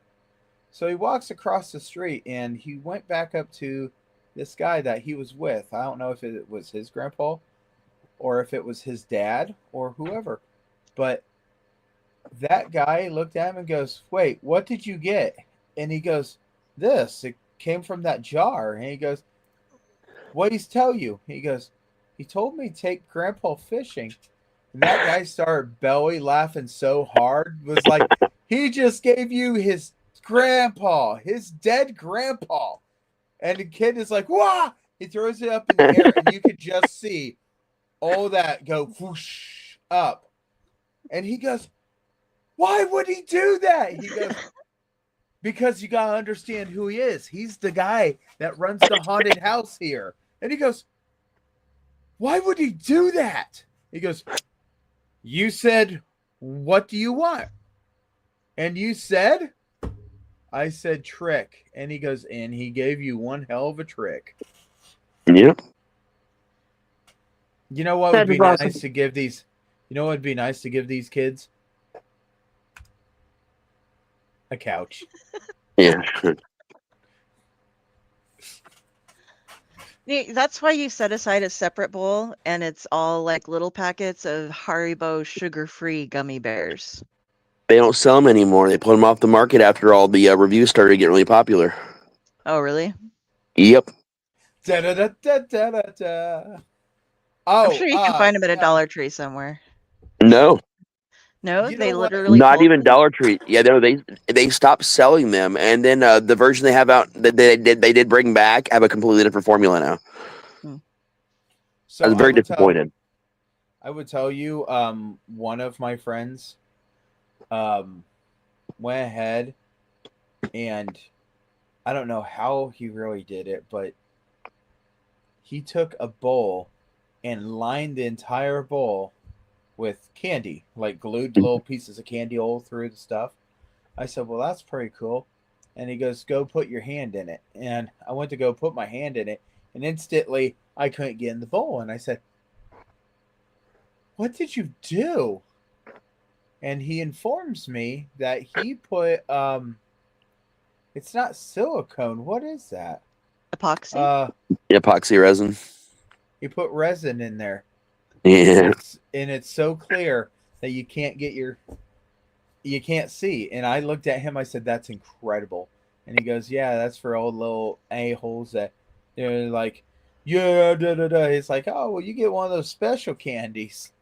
So he walks across the street, and he went back up to this guy that he was with. I don't know if it was his grandpa or if it was his dad or whoever. But that guy looked at him and goes, wait, what did you get? And he goes, this. It came from that jar. And he goes, what did he tell you? He goes, he told me to take Grandpa fishing. And that guy started belly laughing so hard. Was like, he just gave you his grandpa, his dead grandpa. And the kid is like, wah! He throws it up in the air, and you could just see all that go whoosh up. And he goes, why would he do that? He goes, because you got to understand who he is. He's the guy that runs the haunted house here. And he goes, why would he do that? He goes, you said, what do you want? And you said, I said trick. And he goes, and he gave you one hell of a trick. Yep. You know what would be nice to give these? You know what would be nice to give these kids? A couch. Yeah. That's why you set aside a separate bowl, and it's all like little packets of Haribo sugar-free gummy bears. They don't sell them anymore. They put them off the market after all the reviews started getting really popular. Oh, really? Yep. Da da da da da da da. I'm sure you can find them at a Dollar Tree somewhere. No. No, You they know what? literally Not even them? Dollar Tree. Yeah, no, they stopped selling them, and then the version they have out that they did bring back have a completely different formula now. So I was very disappointed. I would tell you, one of my friends went ahead, and I don't know how he really did it, but he took a bowl and lined the entire bowl with candy, like glued little pieces of candy all through the stuff. I said, well, that's pretty cool. And he goes, go put your hand in it. And I went to go put my hand in it, and instantly I couldn't get in the bowl. And I said, what did you do? And he informs me that he put It's not silicone. What is that? Epoxy. Epoxy resin. You put resin in there. Yeah. And it's so clear that you can't see. And I looked at him, I said, that's incredible. And he goes, yeah, that's for old little a-holes that they're like, yeah, da da da. It's like, oh, well, you get one of those special candies.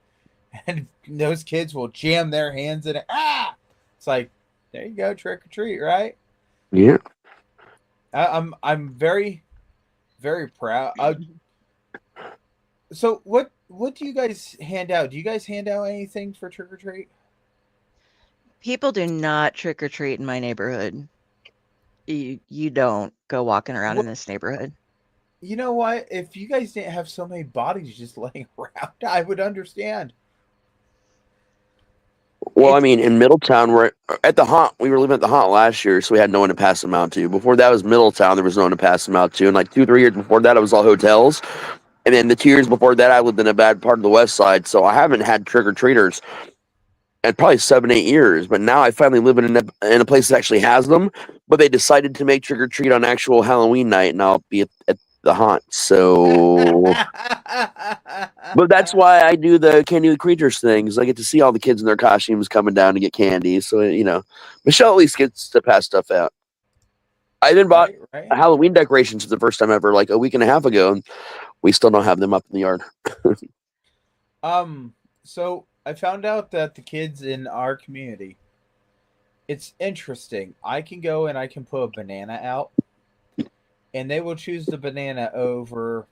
And those kids will jam their hands in it. Ah! It's like, there you go, trick or treat, right? Yeah. I'm very, very proud. So what do you guys hand out? Do you guys hand out anything for trick or treat? People do not trick or treat in my neighborhood. You don't go walking around in this neighborhood. You know what? If you guys didn't have so many bodies just laying around, I would understand. Well, I mean, in Middletown, we're at the haunt. We were living at the haunt last year, so we had no one to pass them out to. Before that was Middletown, there was no one to pass them out to. And like 2, 3 years before that, it was all hotels. And then the 2 years before that, I lived in a bad part of the West Side, so I haven't had trick or treaters in probably 7, 8 years. But now I finally live in a place that actually has them. But they decided to make trick or treat on actual Halloween night, and I'll be at the haunt. So, but that's why I do the Candy with Creatures things. I get to see all the kids in their costumes coming down to get candy. So Michelle at least gets to pass stuff out. I even bought right. Halloween decorations for the first time ever, like a week and a half ago, and we still don't have them up in the yard. So I found out that the kids in our community, it's interesting. I can go and I can put a banana out, and they will choose the banana over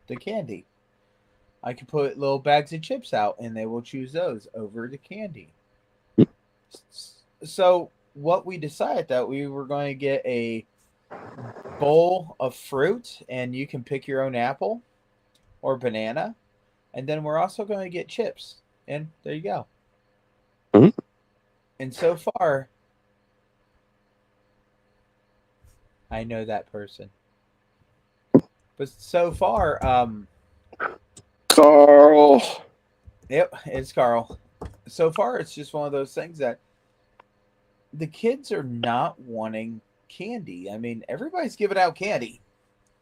the candy. I can put little bags of chips out, and they will choose those over the candy. So what we decided that we were going to get a bowl of fruit, and you can pick your own apple or banana, and then we're also going to get chips, and there you go. Mm-hmm. And so far, I know that person, but so far, Carl. yep, it's Carl. So far, it's just one of those things that the kids are not wanting candy. I mean, everybody's giving out candy.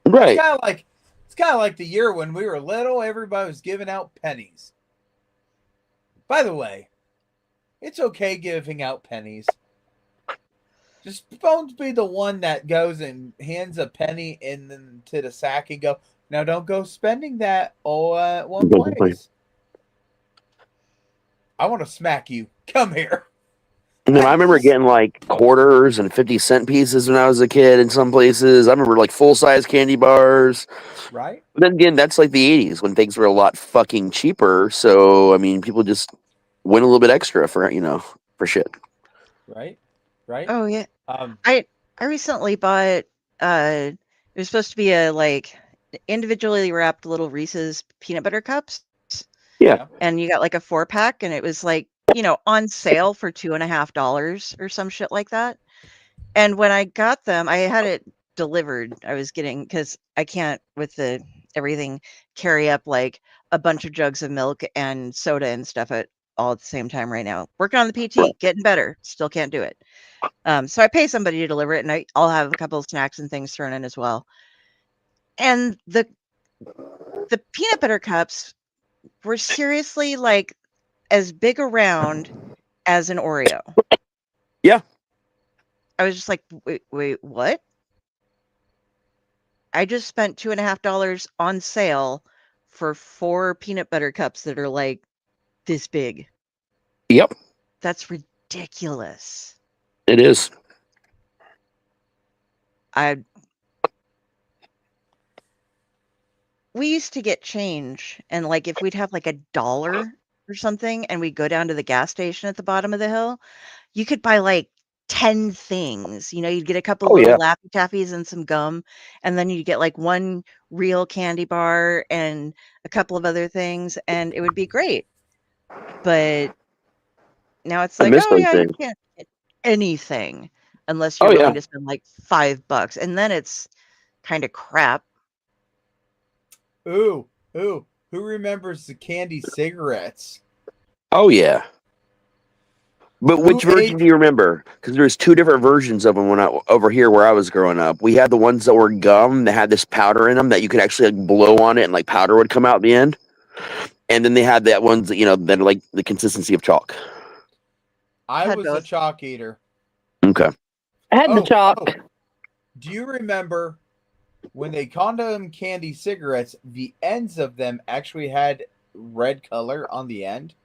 Right. It's kind of like the year when we were little. Everybody was giving out pennies. By the way, it's okay giving out pennies. Just don't be the one that goes and hands a penny into the sack and go, now don't go spending that all at one place. I want to smack you. Come here. And then I remember getting like quarters and 50-cent pieces when I was a kid in some places. I remember like full-size candy bars. Right. But then again, that's like the 80s when things were a lot fucking cheaper. So, I mean, people just went a little bit extra for shit. Right. Right. Oh yeah. I recently bought it was supposed to be a like individually wrapped little Reese's peanut butter cups. Yeah. And you got like a 4-pack, and it was like, on sale for $2.50 or some shit like that. And when I got them, I had it delivered. I was getting, because I can't with everything carry up like a bunch of jugs of milk and soda and stuff all at the same time right now. Working on the PT, getting better. Still can't do it. So I pay somebody to deliver it, and I'll have a couple of snacks and things thrown in as well. And the peanut butter cups were seriously like as big around as an Oreo. Yeah. I was just like, wait, what? I just spent $2.50 on sale for 4 peanut butter cups that are like this big. Yep. That's ridiculous. It is. We used to get change, and like if we'd have like $1 or something, and we'd go down to the gas station at the bottom of the hill, you could buy like 10 things. You'd get a couple of little Laffy Taffies and some gum, and then you'd get like one real candy bar and a couple of other things, and it would be great. But now it's like, oh yeah, you can't get anything unless you're willing to spend like $5, and then it's kind of crap. Ooh, who remembers the candy cigarettes? Oh yeah. But which version do you remember? Because there's two different versions of them over here where I was growing up. We had the ones that were gum that had this powder in them that you could actually like blow on it and like powder would come out at the end. And then they had that ones that that are like the consistency of chalk. I Had was a both. chalk eater. Okay. I had the chalk. Do you remember when they condom candy cigarettes? The ends of them actually had red color on the end.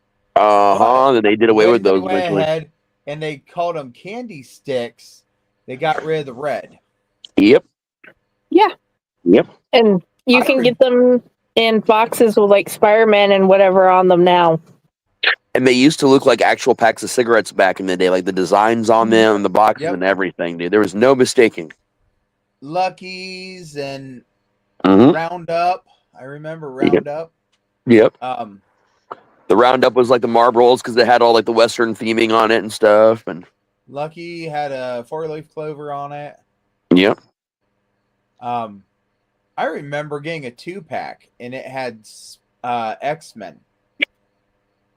They did away with those They went eventually. ahead and they called them candy sticks. They got rid of the red. Yep. Yeah. Yep. And you can get them in boxes with like Spider-Man and whatever on them now. And they used to look like actual packs of cigarettes back in the day, like the designs on them and the boxes and everything, dude. There was no mistaking. Luckies and Mhm. Roundup. I remember Roundup. Yep. The Roundup was like the Marlboros because they had all like the Western theming on it and stuff. And Lucky had a 4-leaf clover on it. Yep. I remember getting a 2-pack and it had X-Men.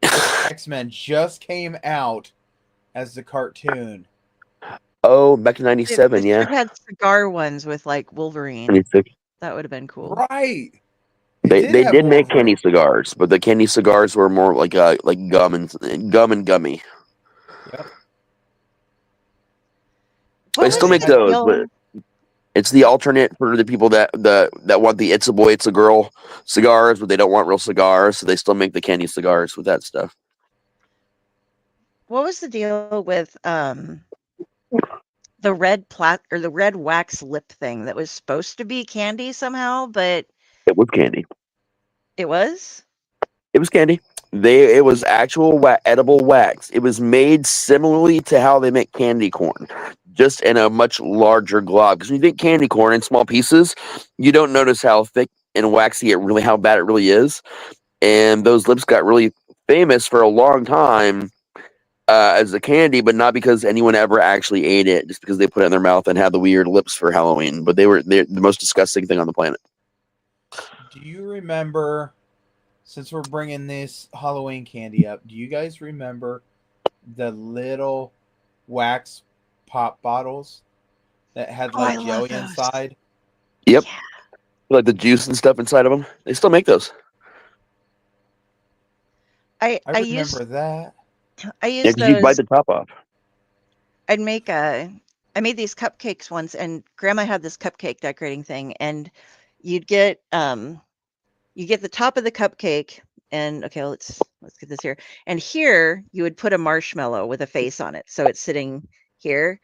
X-Men just came out as the cartoon. Oh, back in '97, It had cigar ones with like Wolverine. 96. That would have been cool. Right. They did make candy cigars, but the candy cigars were more like gum and gummy. Yep. They still make those, but it's the alternate for the people that want the "It's a Boy, It's a Girl" cigars, but they don't want real cigars, so they still make the candy cigars with that stuff. What was the deal with the red the red wax lip thing that was supposed to be candy somehow, but it was candy. It was? It was candy. It was actual edible wax. It was made similarly to how they make candy corn, just in a much larger glob. Because when you think candy corn in small pieces, you don't notice how thick and waxy how bad it really is. And those lips got really famous for a long time as a candy, but not because anyone ever actually ate it, just because they put it in their mouth and had the weird lips for Halloween. But they're the most disgusting thing on the planet. Do you remember, since we're bringing this Halloween candy up, do you guys remember the little wax pop bottles that had like jelly inside? Yep. Yeah. Like the juice and stuff inside of them. They still make those. I remember that. I used those. You bite the top off. I made these cupcakes once, and Grandma had this cupcake decorating thing, and you'd get the top of the cupcake, and okay, let's get this here. And here you would put a marshmallow with a face on it, so it's sitting here,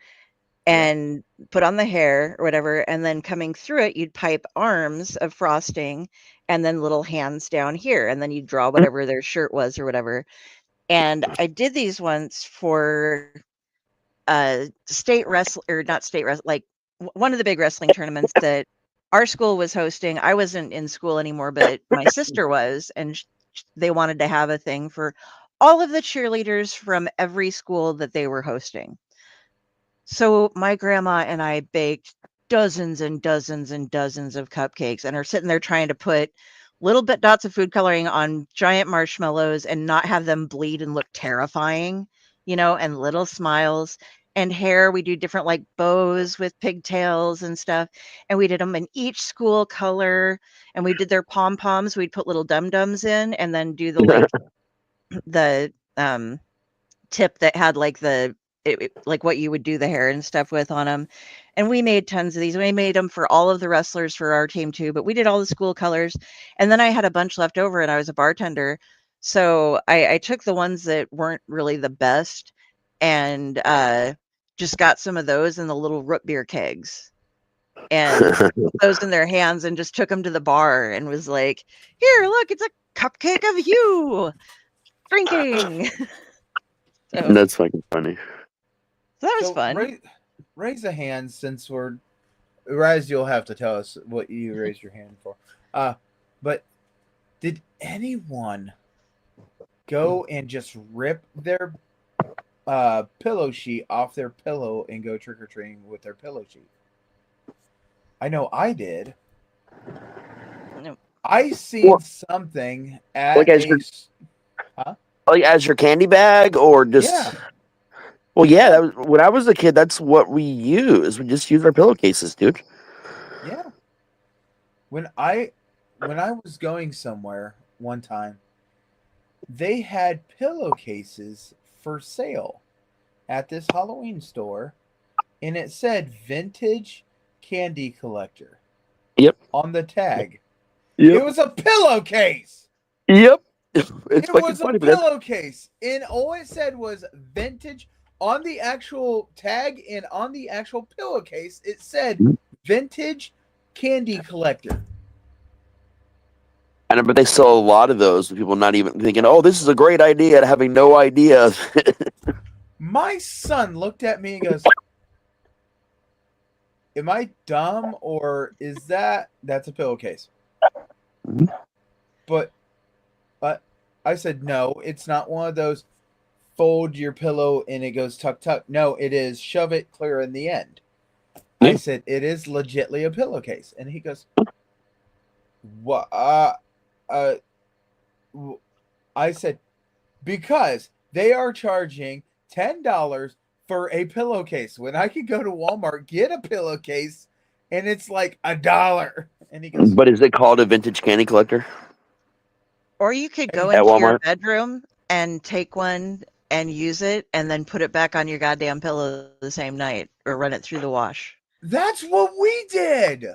and put on the hair or whatever, and then coming through it, you'd pipe arms of frosting, and then little hands down here, and then you'd draw whatever their shirt was or whatever. And I did these once for state wrestling, or not state wrestling, like one of the big wrestling tournaments that our school was hosting. I wasn't in school anymore, but my sister was, and they wanted to have a thing for all of the cheerleaders from every school that they were hosting. So my grandma and I baked dozens and dozens and dozens of cupcakes, and are sitting there trying to put little bit dots of food coloring on giant marshmallows and not have them bleed and look terrifying, and little smiles. And hair, we do different like bows with pigtails and stuff. And we did them in each school color, and we did their pom-poms. We'd put little dum-dums in, and then do the the tip that had like like what you would do the hair and stuff with on them. And we made tons of these. We made them for all of the wrestlers for our team too, but we did all the school colors. And then I had a bunch left over, and I was a bartender. So I took the ones that weren't really the best, and just got some of those in the little root beer kegs, and put those in their hands, and just took them to the bar and was like, "Here, look, it's a cupcake of you drinking." So that's fucking funny. So that was fun. Raise a hand, since we're Rise. You'll have to tell us what you raised your hand for. But did anyone go and just rip their pillow sheet off their pillow and go trick or treating with their pillow sheet? I know I did. No. I seen something at like as your candy bag, or just Well, yeah, that was, when I was a kid, that's what we used. We just used our pillowcases, dude. Yeah. When I was going somewhere one time, they had pillowcases for sale at this Halloween store, and it said vintage candy collector Yep. on the tag. Yep. It was a pillowcase. Yep. It's It fucking was a funny, but that's pillowcase. And all it said was vintage on the actual tag, and on the actual pillowcase, it said vintage candy collector. and but they sell a lot of those with people not even thinking, "Oh, this is a great idea," and having no idea. My son looked at me and goes, "Am I dumb, or is that's a pillowcase?" Mhm. But I said, "No, it's not one of those fold your pillow and it goes tuck tuck. No, it is shove it clear in the end." I Yeah. said, "It is legitly a pillowcase." And he goes, "What? Uh, I said, "Because they are charging $10 for a pillowcase when I could go to Walmart, get a pillowcase, and it's like $1." And he goes, But is it called a vintage candy collector Or you could go at into your Walmart? bedroom and take one and use it and then put it back on your goddamn pillow the same night or run it through the wash. "That's what we did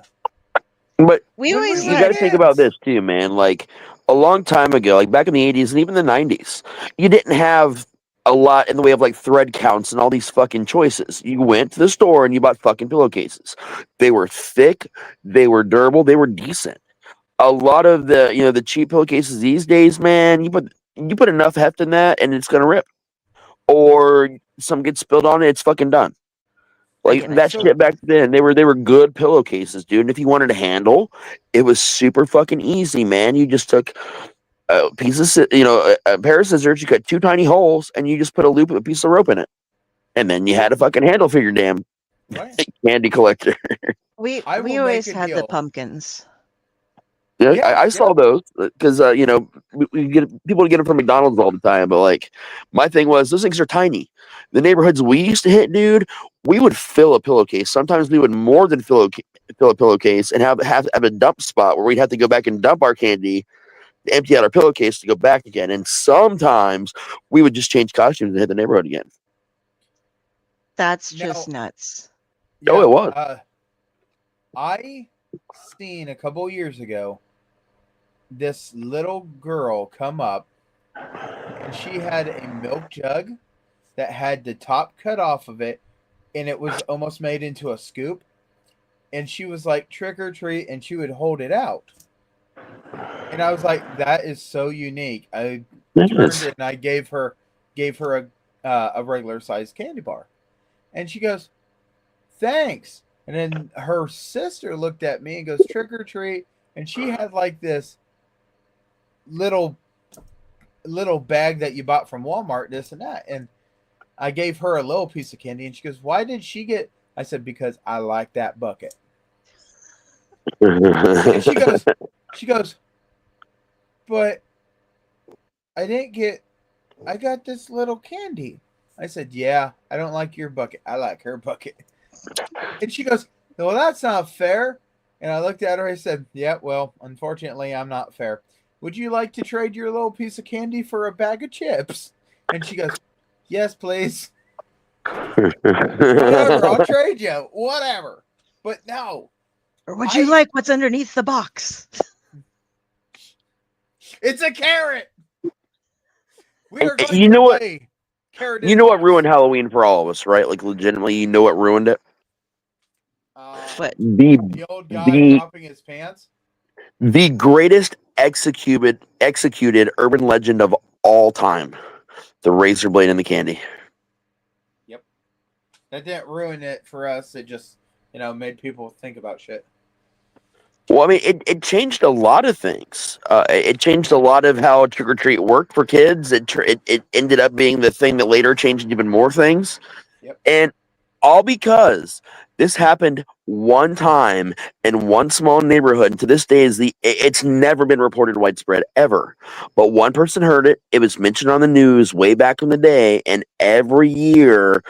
But We when we always were you got had to think about kids." this too, man. Like a long time ago, like back in the 80s and even the 90s, you didn't have a lot in the way of like thread counts and all these fucking choices. You went to the store and you bought fucking pillowcases. They were thick, they were durable, they were decent. A lot of the cheap pillowcases these days, man, you put enough heft in that and it's gonna rip. Or some gets spilled on it, it's fucking done. Like and I that So shit back then, they were good pillowcases, dude. And if you wanted to handle, it was super fucking easy, man. You just took a piece of a pair of scissors, you cut two tiny holes, and you just put a piece of rope in it, and then you had a fucking handle for your damn right, candy collector. we I we will make always a had the deal. pumpkins. Yeah, Yeah, I yeah. saw those because we get people to get them from McDonald's all the time. But like, my thing was those things are tiny. The neighborhoods we used to hit, dude, we would fill a pillowcase. Sometimes we would more than fill a pillowcase and have a dump spot where we'd have to go back and dump our candy, empty out our pillowcase to go back again. And sometimes we would just change costumes and hit the neighborhood again. That's just Now, nuts. Oh, yeah, it was. I seen a couple years ago this little girl come up, and she had a milk jug that had the top cut off of it, and it was almost made into a scoop. And she was like, "Trick or treat," and she would hold it out. And I was like, "That is so unique." I It turned is. and I gave her a regular sized candy bar, and she goes, "Thanks." And then her sister looked at me and goes, "Trick or treat," and she had like this little bag that you bought from Walmart, this and that. And I gave her a little piece of candy, and she goes, "Why did she get?" I said, "Because I like that bucket." And she goes, "But I didn't get. I got this little candy." I said, "Yeah, I don't like your bucket. I like her bucket." And she goes, "Well, that's not fair." And I looked at her. I said, "Yeah, well, unfortunately, I'm not fair. Would you like to trade your little piece of candy for a bag of chips?" And she goes, "Yes, please." "Whatever, I'll trade you. Whatever." But no, Or would you like what's underneath the box? it's a carrot. We are going You to know what? play carrot You in know what box. ruined Halloween for all of us, right? Like legitimately, you know what ruined it? What? The The old guy the popping his pants. the greatest executed urban legend of all time: the razor blade and the candy. Yep. That didn't ruin it for us. It just, made people think about shit. Well, I mean, it changed a lot of things. It changed a lot of how trick or treat worked for kids. It ended up being the thing that later changed even more things. Yep. And all because this happened one time in one small neighborhood. And to this day, it's never been reported widespread ever. But one person heard it. It was mentioned on the news way back in the day. And every year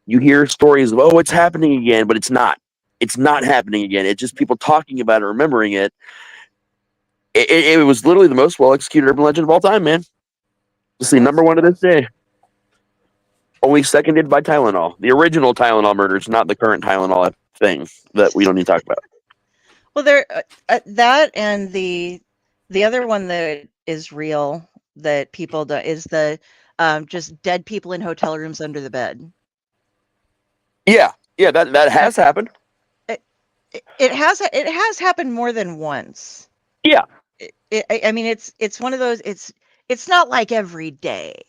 you hear stories of, oh, it's happening again, but it's not. It's not happening again. It's just people talking about it, remembering it. It was literally the most well-executed urban legend of all time, man. It's the number one to this day. Only seconded by Tylenol. The original Tylenol murders, not the current Tylenol thing that we don't need to talk about. Well, there that and the other one that is real that people do is the just dead people in hotel rooms under the bed. Yeah, that has happened. It has happened more than once. Yeah. I mean, it's one of those. It's not like every day,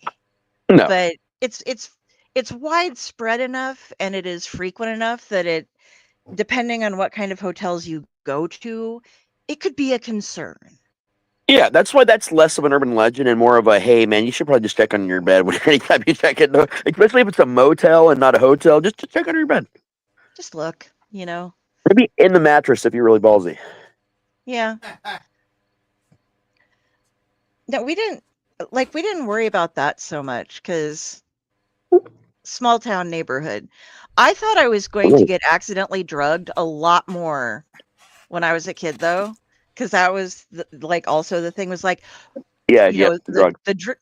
No. but it's widespread enough and it is frequent enough that it, depending on what kind of hotels you go to, it could be a concern. Yeah, that's why that's less of an urban legend and more of a, hey, man, you should probably just check on your bed anytime you check it. Especially if it's a motel and not a hotel, just check on your bed. Just look, Maybe in the mattress if you're really ballsy. Yeah. No, we didn't worry about that so much because small town neighborhood. I thought I was going to get accidentally drugged a lot more when I was a kid, though, because that was also the thing was like, the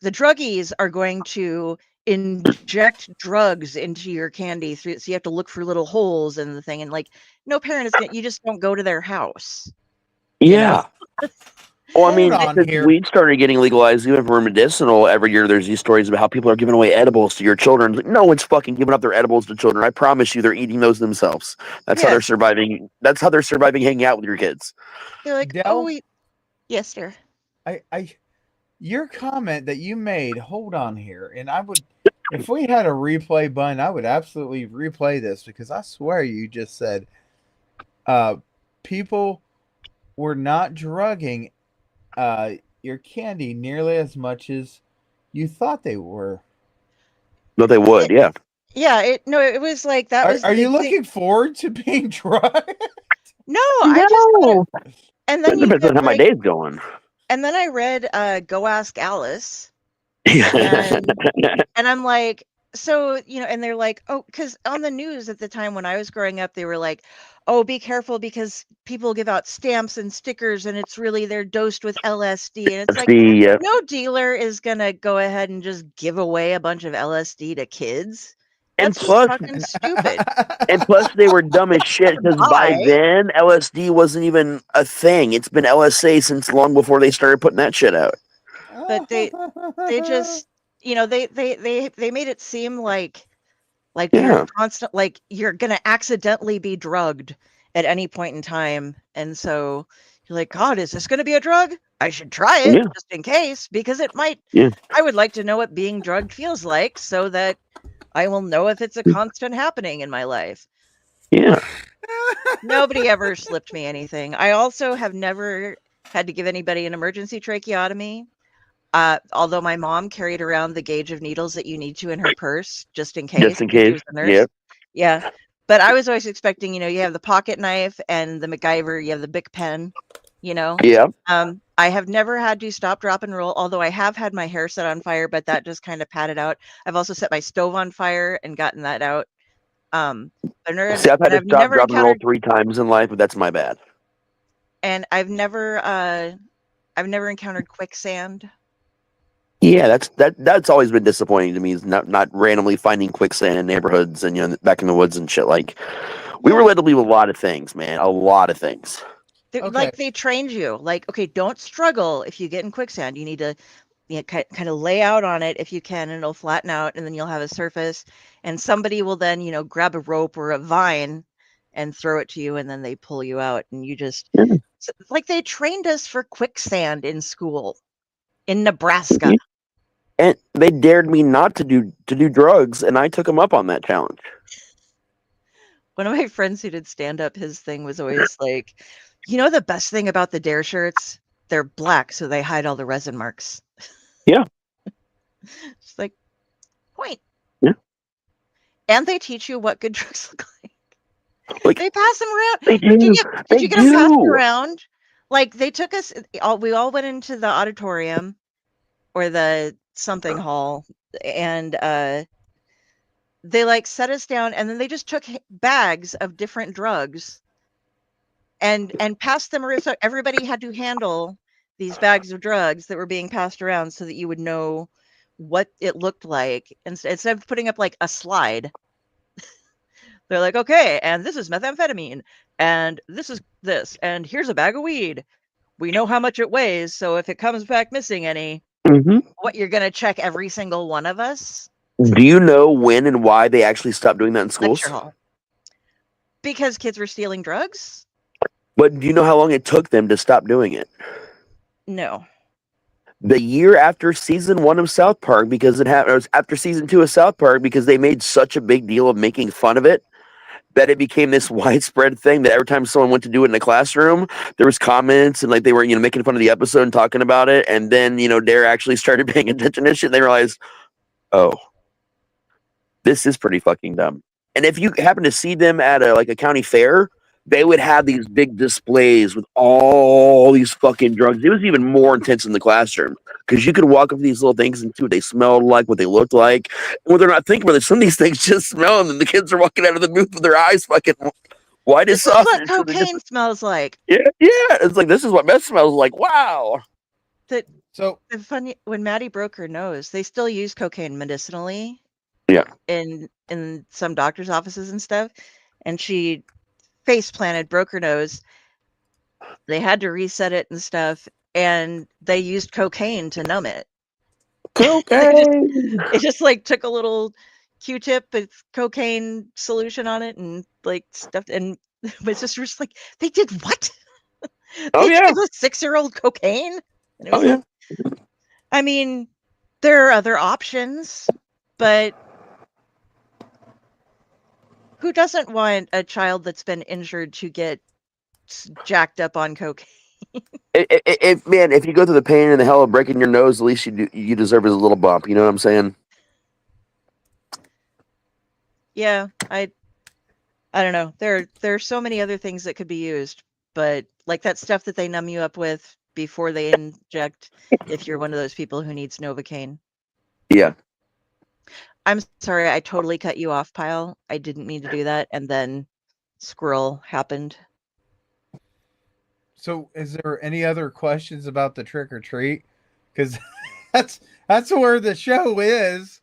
druggies are going to inject drugs into your candy so you have to look for little holes in the thing, and no parent is you just don't go to their house. Yeah. Well, I mean, since weed started getting legalized, even for medicinal, every year there's these stories about how people are giving away edibles to your children. No one's fucking giving up their edibles to children. I promise you, they're eating those themselves. That's how they're surviving. That's how they're surviving hanging out with your kids. They're like, yes, sir. Your comment that you made, hold on here, and I would, if we had a replay button, I would absolutely replay this because I swear you just said, people were not drugging your candy nearly as much as you thought they were. No, they would, yeah. Yeah, it was like that. Are you looking forward to being drugged? No, I just and then it depends on how my day's going. And then I read Go Ask Alice. And I'm like, so, and they're like, oh, because on the news at the time when I was growing up, they were like, oh, be careful because people give out stamps and stickers and it's really they're dosed with LSD. And it's like, no dealer is going to go ahead and just give away a bunch of LSD to kids. That's fucking stupid. And plus, they were dumb as shit because by then, LSD wasn't even a thing. It's been LSA since long before they started putting that shit out. But they just, they made it seem like you're constant, like you're gonna accidentally be drugged at any point in time, and so you're like, God, is this gonna be a drug? I should try it just in case because it might. Yeah. I would like to know what being drugged feels like so that I will know if it's a constant happening in my life. Yeah. Nobody ever slipped me anything. I also have never had to give anybody an emergency tracheotomy. Although my mom carried around the gauge of needles that you need to in her purse, just in case. Just in case. Yeah. But I was always expecting, you have the pocket knife and the MacGyver, you have the Bic pen, Yeah. I have never had to stop, drop, and roll, although I have had my hair set on fire, but that just kind of patted out. I've also set my stove on fire and gotten that out. See, I've had to stop, drop, and roll 3 times in life, but that's my bad. And I've never encountered quicksand. Yeah, that's always been disappointing to me. Is not randomly finding quicksand in neighborhoods and back in the woods and shit. Like we were led to believe a lot of things, man. A lot of things. Like they trained you. Like, okay, don't struggle if you get in quicksand. You need to kind of lay out on it if you can, and it'll flatten out, and then you'll have a surface. And somebody will then grab a rope or a vine and throw it to you, and then they pull you out, and you just like they trained us for quicksand in school. In Nebraska. And they dared me not to do drugs, and I took them up on that challenge. One of my friends who did stand-up, his thing was always like, the best thing about the Dare shirts? They're black, so they hide all the resin marks. Yeah. It's like, point. Yeah. And they teach you what good drugs look like. Like, They pass them around. they Did you do. get They did you get them passed do. around? Like they took us we all went into the auditorium or the something hall, and they like set us down, and then they just took bags of different drugs and passed them around. So everybody had to handle these bags of drugs that were being passed around so that you would know what it looked like. And instead of putting up like a slide, they're like, okay, and this is methamphetamine, and this is this, and here's a bag of weed. We know how much it weighs, so if it comes back missing any, Hmm. what, you're gonna check every single one of us? Do you know when and why they actually stopped doing that in schools? Lecture hall. Because kids were stealing drugs? But do you know how long it took them to stop doing it? No. The year after season 1 of South Park, because it was after season 2 of South Park, because they made such a big deal of making fun of it, that it became this widespread thing that every time someone went to do it in the classroom, there was comments and like they were, making fun of the episode and talking about it. And then, Dare actually started paying attention to shit. And they realized, oh, this is pretty fucking dumb. And if you happen to see them at a county fair, they would have these big displays with all these fucking drugs. It was even more intense in the classroom because you could walk up to these little things and see what they smelled like, what they looked like. And when they're not thinking about it, some of these things just smell, and then the kids are walking out of the booth with their eyes fucking white as This is sausage. what cocaine smells like. Yeah. It's like, this is what meth smells like. Wow. So The funny, when Maddie broke her nose, they still use cocaine medicinally. Yeah. In some doctor's offices and stuff, and she face planted, broke her nose. They had to reset it and stuff, and they used cocaine to numb it. Cocaine. It just like took a little Q-tip with cocaine solution on it and like stuffed, and my sister was like, "They did what? Oh, They yeah. gave a 6-year-old cocaine?" And it was Oh, yeah. like, I mean, there are other options, but who doesn't want a child that's been injured to get jacked up on cocaine? Man, if you go through the pain and the hell of breaking your nose, at least you deserve a little bump. You know what I'm saying? Yeah, I don't know. There are so many other things that could be used, but like that stuff that they numb you up with before they inject, if you're one of those people who needs Novocaine. Yeah. I'm sorry, I totally cut you off, Pile. I didn't mean to do that, and then squirrel happened. So, is there any other questions about the trick or treat? Because that's where the show is.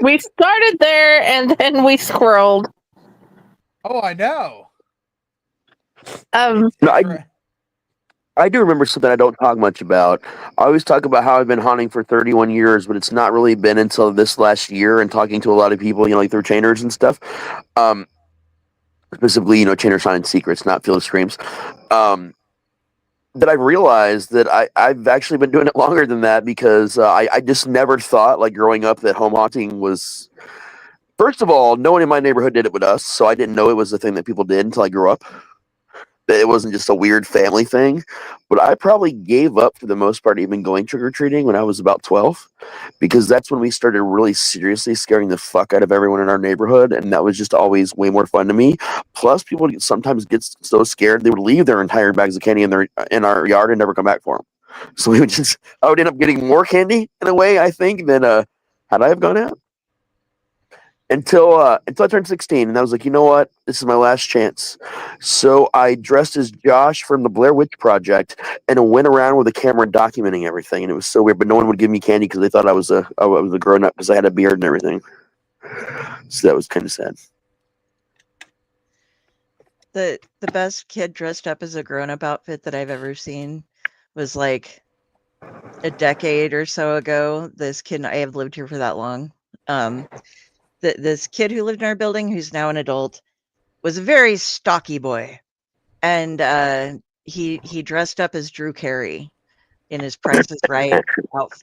We started there and then we scrolled. Oh, I know. No, I do remember something I don't talk much about. I always talk about how I've been hunting for 31 years, but it's not really been until this last year and talking to a lot of people, like through chainers and stuff. Specifically, chainers finding secrets, not field of screams. That I realized that I've actually been doing it longer than that because I just never thought, like growing up, that home haunting was. First of all, no one in my neighborhood did it with us, so I didn't know it was a thing that people did until I grew up. That it wasn't just a weird family thing. But I probably gave up for the most part even going trick-or-treating when I was about 12, because that's when we started really seriously scaring the fuck out of everyone in our neighborhood, and that was just always way more fun to me. Plus, people sometimes get so scared they would leave their entire bags of candy in our yard and never come back for them. So I would end up getting more candy in a way, I think, than had I have gone out. Until I turned 16, and I was like, you know what? This is my last chance. So I dressed as Josh from the Blair Witch Project and went around with a camera documenting everything, and it was so weird. But no one would give me candy because they thought I was a grown up because I had a beard and everything. So that was kind of sad. The best kid dressed up as a grown up outfit that I've ever seen was like a decade or so ago. This kid, I have lived here for that long. This kid who lived in our building, who's now an adult, was a very stocky boy, and he dressed up as Drew Carey in his Price is Right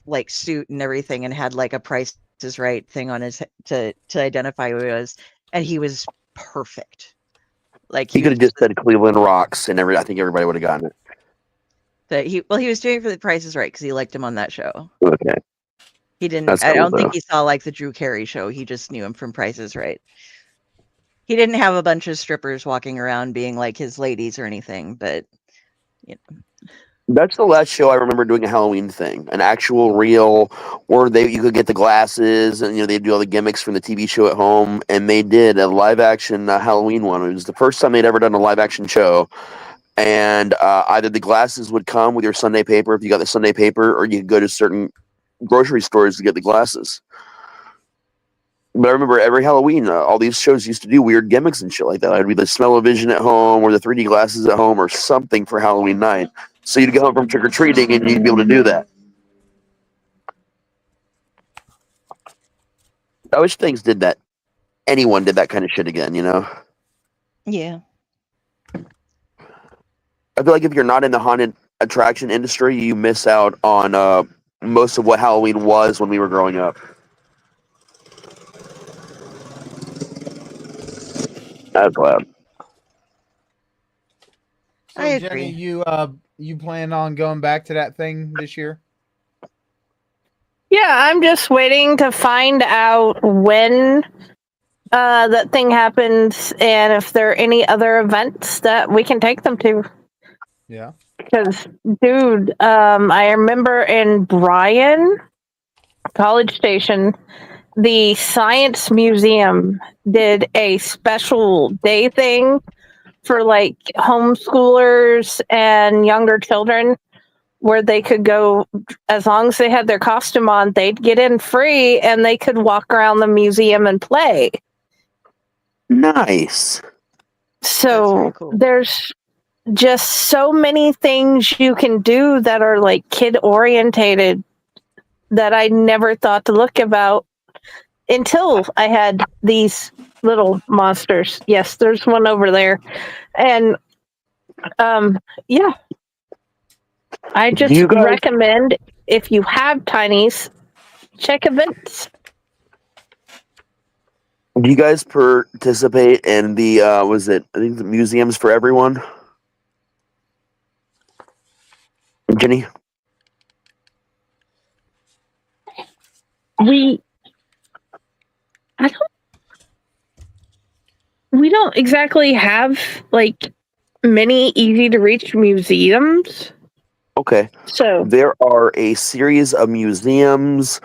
like suit and everything, and had like a Price is Right thing on his to identify who he was, and he was perfect. Like he could have just said Cleveland Rocks, and I think everybody would have gotten it. He was doing it for the Price is Right because he liked him on that show. Okay. He didn't. That's I cool, don't think though. he saw like the Drew Carey show. He just knew him from Price is Right. He didn't have a bunch of strippers walking around being like his ladies or anything, but you know. That's the last show I remember doing a Halloween thing, an actual real, where you could get the glasses and they'd do all the gimmicks from the TV show at home, and they did a live action Halloween one. It was the first time they'd ever done a live action show, and either the glasses would come with your Sunday paper if you got the Sunday paper, or you could go to certain grocery stores to get the glasses. But I remember every Halloween, all these shows used to do weird gimmicks and shit like that. I'd be the smell-o-vision at home or the 3D glasses at home or something for Halloween night. So you'd go home from trick-or-treating and you'd be able to do that. I wish things did that. Anyone did that kind of shit again, Yeah. I feel like if you're not in the haunted attraction industry, you miss out on most of what Halloween was when we were growing up. That's loud. So I Jenny, agree. you plan on going back to that thing this year? Yeah, I'm just waiting to find out when that thing happens and if there are any other events that we can take them to. Yeah. Because, dude, I remember in Bryan, College Station, the Science Museum did a special day thing for like homeschoolers and younger children where they could go, as long as they had their costume on, they'd get in free and they could walk around the museum and play. Nice. So cool. there's just so many things you can do that are like kid orientated that I never thought to look about until I had these little monsters. Yes, there's one over there. And yeah. I Do just you guys recommend, if you have tinies, check events. do you guys participate in the was it I think the Museums for Everyone? Jenny? We don't exactly have like many easy to reach museums. Okay. So There are a series of museums,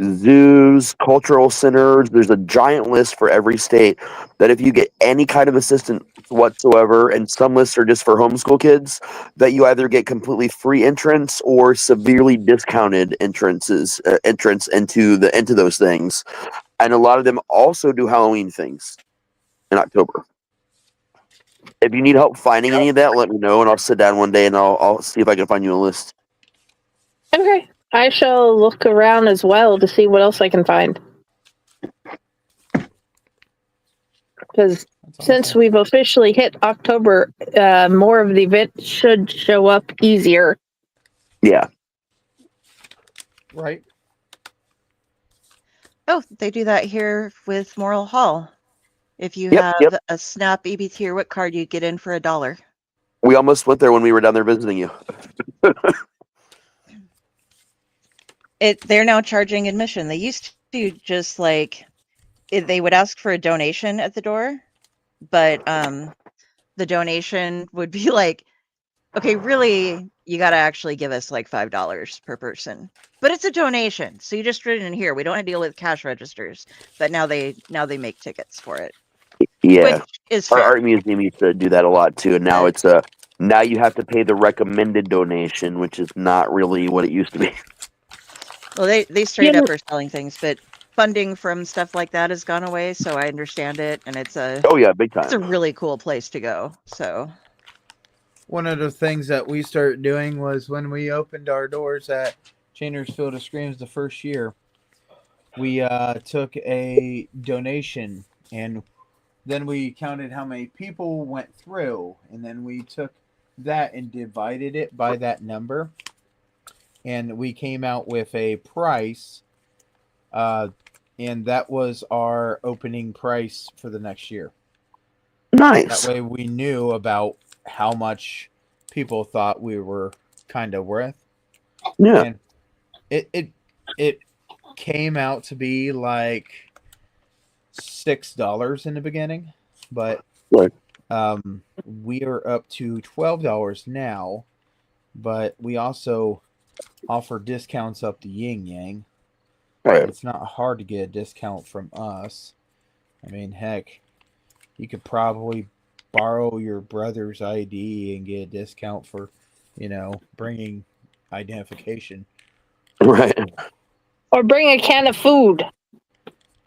zoos, cultural centers. There's a giant list for every state that if you get any kind of assistance whatsoever, and some lists are just for homeschool kids, that you either get completely free entrance or severely discounted entrance into those things. And a lot of them also do Halloween things in October. If you need help finding any of that, let me know, and I'll sit down one day and I'll see if I can find you a list. okay, I shall look around as well to see what else I can find. Because since we've officially hit October, more of the events should show up easier. Yeah. Right. Oh, they do that here with Moral Hall. If you Yep, have a Snap EBT or WIC card, you get in for $1. We almost went there when we were down there visiting you. They're now charging admission. They used to just like they would ask for a donation at the door, but the donation would be like, okay, really, you got to actually give us like $5 per person. But it's a donation, so you just put it in here. We don't have to deal with cash registers. But now they make tickets for it. Yeah. Which is Our fair. art museum used to do that a lot too, and now it's now you have to pay the recommended donation, which is not really what it used to be. Well, they straight up are selling things, but funding from stuff like that has gone away, so I understand it, and it's a Big time. it's a really cool place to go. So one of the things that we started doing was when we opened our doors at Chainer's Field of Screams the first year, we took a donation and then we counted how many people went through, and then we took that and divided it by that number, and we came out with a price, and that was our opening price for the next year. Nice. That way we knew about how much people thought we were kind of worth. Yeah. And it came out to be like $6 in the beginning, but Right. we are up to $12 now. But we also offer discounts up to Yin Yang. Right. It's not hard to get a discount from us. I mean, heck, you could probably borrow your brother's ID and get a discount for, bringing identification. Right. Or bring a can of food.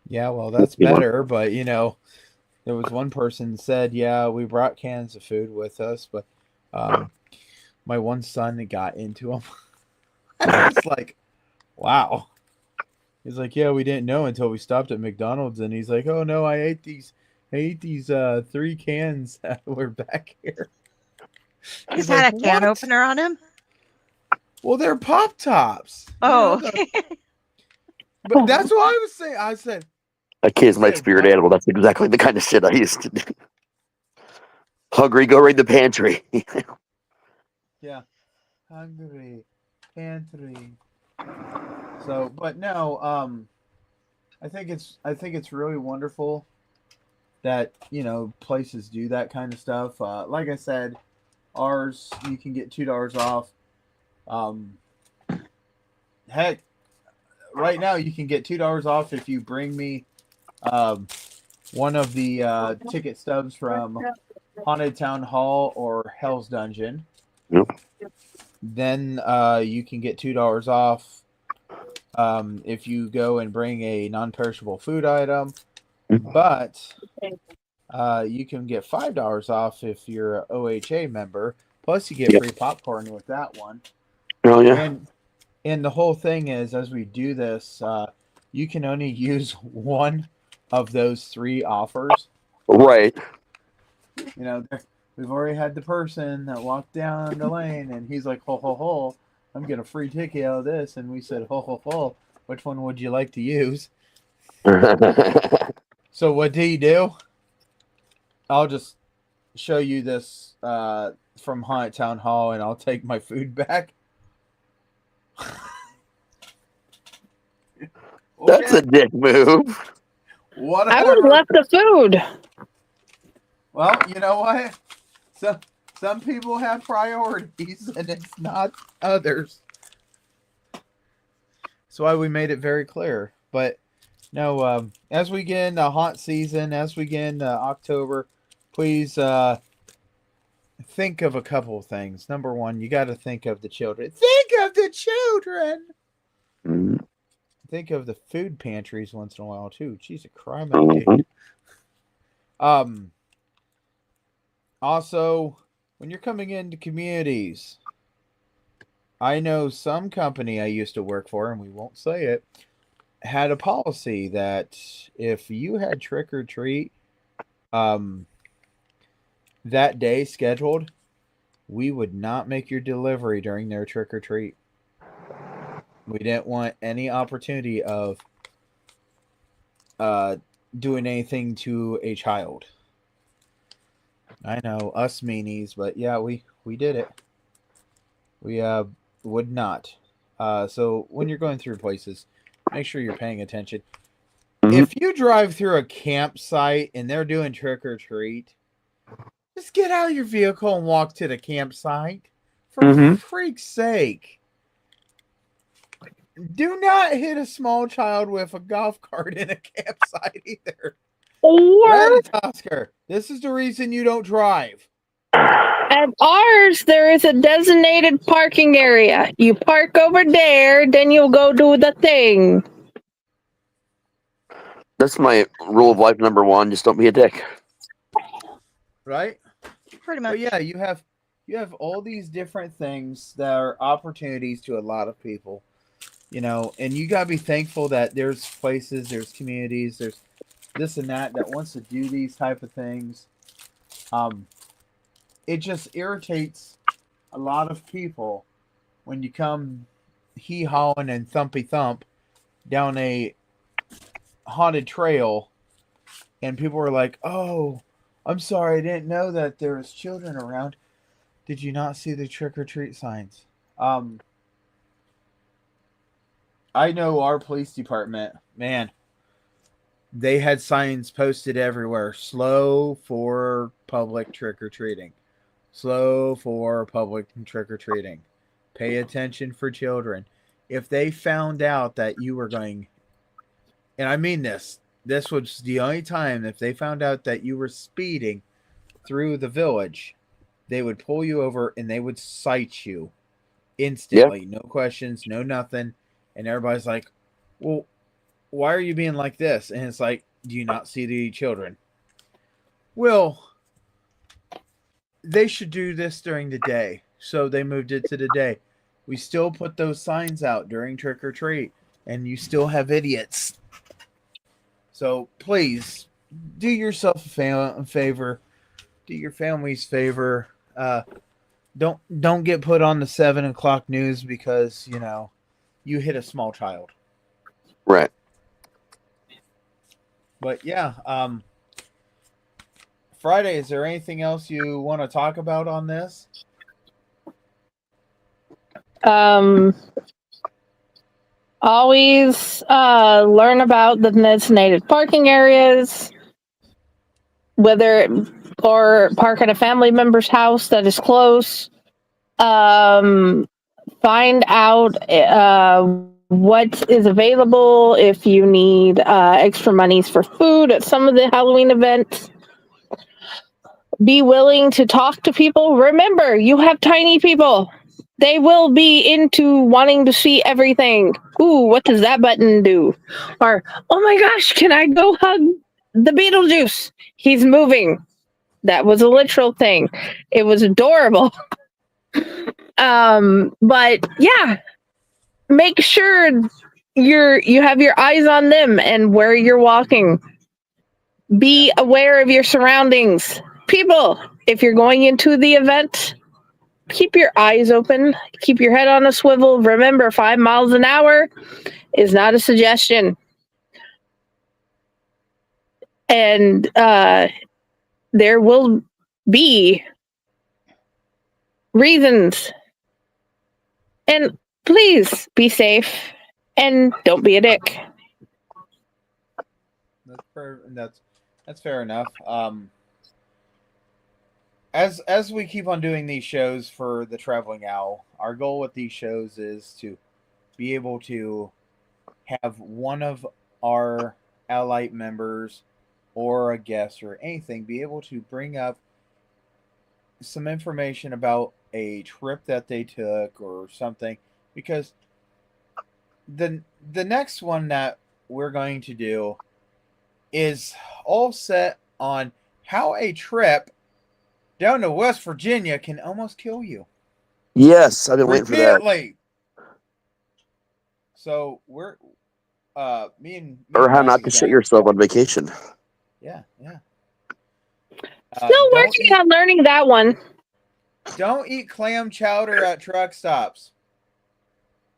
Yeah, well, that's better. But, there was one person that said, yeah, we brought cans of food with us, but my one son got into them. I was like, wow. He's like, yeah, we didn't know until we stopped at McDonald's, and he's like, oh no, I ate these 3 cans that were back here. He's had a can opener on him? Well, they're Pop Tops. Oh, okay. But that's what I was saying. I said, a kid's my spirit animal. That's exactly the kind of shit I used to do. Hungry, go raid the pantry. Yeah, hungry pantry. So, but no, I think it's really wonderful that places do that kind of stuff. Like I said, ours you can get $2 off. Heck, right now you can get $2 off if you bring me one of the ticket stubs from Haunted Town Hall or Hell's Dungeon. Yep. Then you can get $2 off if you go and bring a non-perishable food item. But you can get $5 off if you're an OHA member. Plus, you get free popcorn with that one. Oh yeah. And the whole thing is, as we do this, you can only use one of those 3 offers. Right. We've already had the person that walked down the lane, and he's like, ho, ho, ho, I'm getting a free ticket out of this. And we said, ho, ho, ho, which one would you like to use? So what do you do? I'll just show you this from Haunted Town Hall, and I'll take my food back. That's a dick move. Whatever. I would have left the food. Well, you know what? Some people have priorities, and it's not others. That's why we made it very clear. But no, as we get into haunt season, as we get into October, please think of a couple of things. Number one, you got to think of the children. Think of the children. Mm-hmm. Think of the food pantries once in a while too. Jeez, a crime. Also, when you're coming into communities, I know some company I used to work for, and we won't say it, had a policy that if you had trick or treat that day scheduled, we would not make your delivery during their trick or treat. We didn't want any opportunity of doing anything to a child. I know, us meanies, but yeah, we did it. We would not. So when you're going through places, make sure you're paying attention. Mm-hmm. If you drive through a campsite and they're doing trick or treat, just get out of your vehicle and walk to the campsite. For freak's sake. Do not hit a small child with a golf cart in a campsite either. Or Oscar, this is the reason you don't drive. at ours, there is a designated parking area. You park over there, then you'll go do the thing. That's my rule of life number 1. Just don't be a dick. Right? Pretty much. But yeah, you have all these different things that are opportunities to a lot of people. And you gotta be thankful that there's places, there's communities, there's this and that wants to do these type of things. It just irritates a lot of people when you come hee-hawing and thumpy thump down a haunted trail and people are like, oh, I'm sorry, I didn't know that there was children around. Did you not see the trick-or-treat signs? I know our police department, man, they had signs posted everywhere. Slow for public trick-or-treating. Slow for public trick-or-treating. Pay attention for children. If they found out that you were going, and I mean this was the only time, if they found out that you were speeding through the village, they would pull you over and they would cite you instantly. No questions, no nothing. And everybody's like, well, why are you being like this? And it's like, do you not see the children? Well, they should do this during the day. So they moved it to the day. We still put those signs out during trick or treat, and you still have idiots. So please do yourself a favor, do your family's favor. Don't get put on the 7 o'clock news because you hit a small child. Right. But yeah, Friday, is there anything else you want to talk about on this? Always learn about the designated parking areas, or park at a family member's house that is close. Find out what is available if you need extra monies for food at some of the Halloween events. Be willing to talk to people. Remember, you have tiny people. They will be into wanting to see everything. Ooh, what does that button do? Or, oh my gosh, can I go hug the Beetlejuice? He's moving. That was a literal thing. It was adorable. But yeah, make sure you have your eyes on them and where you're walking. Be aware of your surroundings. People, if you're going into the event, keep your eyes open, keep your head on a swivel. Remember, 5 miles an hour is not a suggestion. And there will be reasons. And please be safe and don't be a dick. That's fair enough. As we keep on doing these shows for the Traveling Owl, our goal with these shows is to be able to have one of our Allight members or a guest or anything be able to bring up some information about a trip that they took or something, because the next one that we're going to do is all set on how a trip down to West Virginia can almost kill you. Yes, I've been waiting for that. So we're me and or how Mike not to shit yourself on vacation. Yeah. Still working on learning that one. Don't eat clam chowder at truck stops.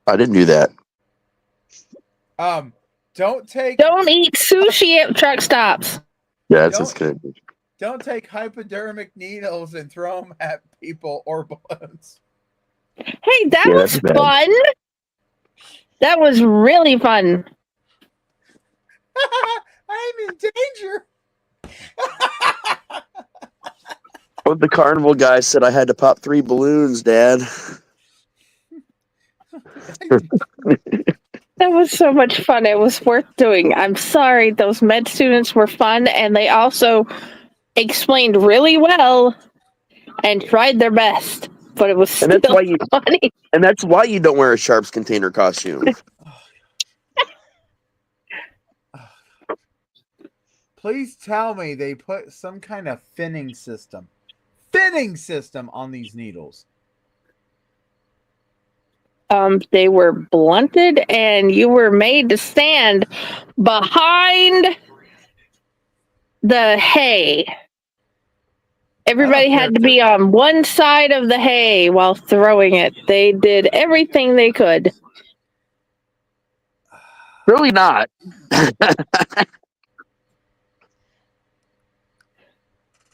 I didn't do that. Don't eat sushi at truck stops. Yeah, that's good. Don't take hypodermic needles and throw them at people or balloons. Hey, that was fun. That was really fun. I'm in danger. Well, the carnival guy said I had to pop 3 balloons, Dad. That was so much fun. It was worth doing. I'm sorry. Those med students were fun, and they also explained really well and tried their best. But it was still funny. And that's why you don't wear a Sharps container costume. Please tell me they put some kind of finning system on these needles. They were blunted, and you were made to stand behind the hay. Everybody had to be on one side of the hay while throwing it. They did everything they could. Really not.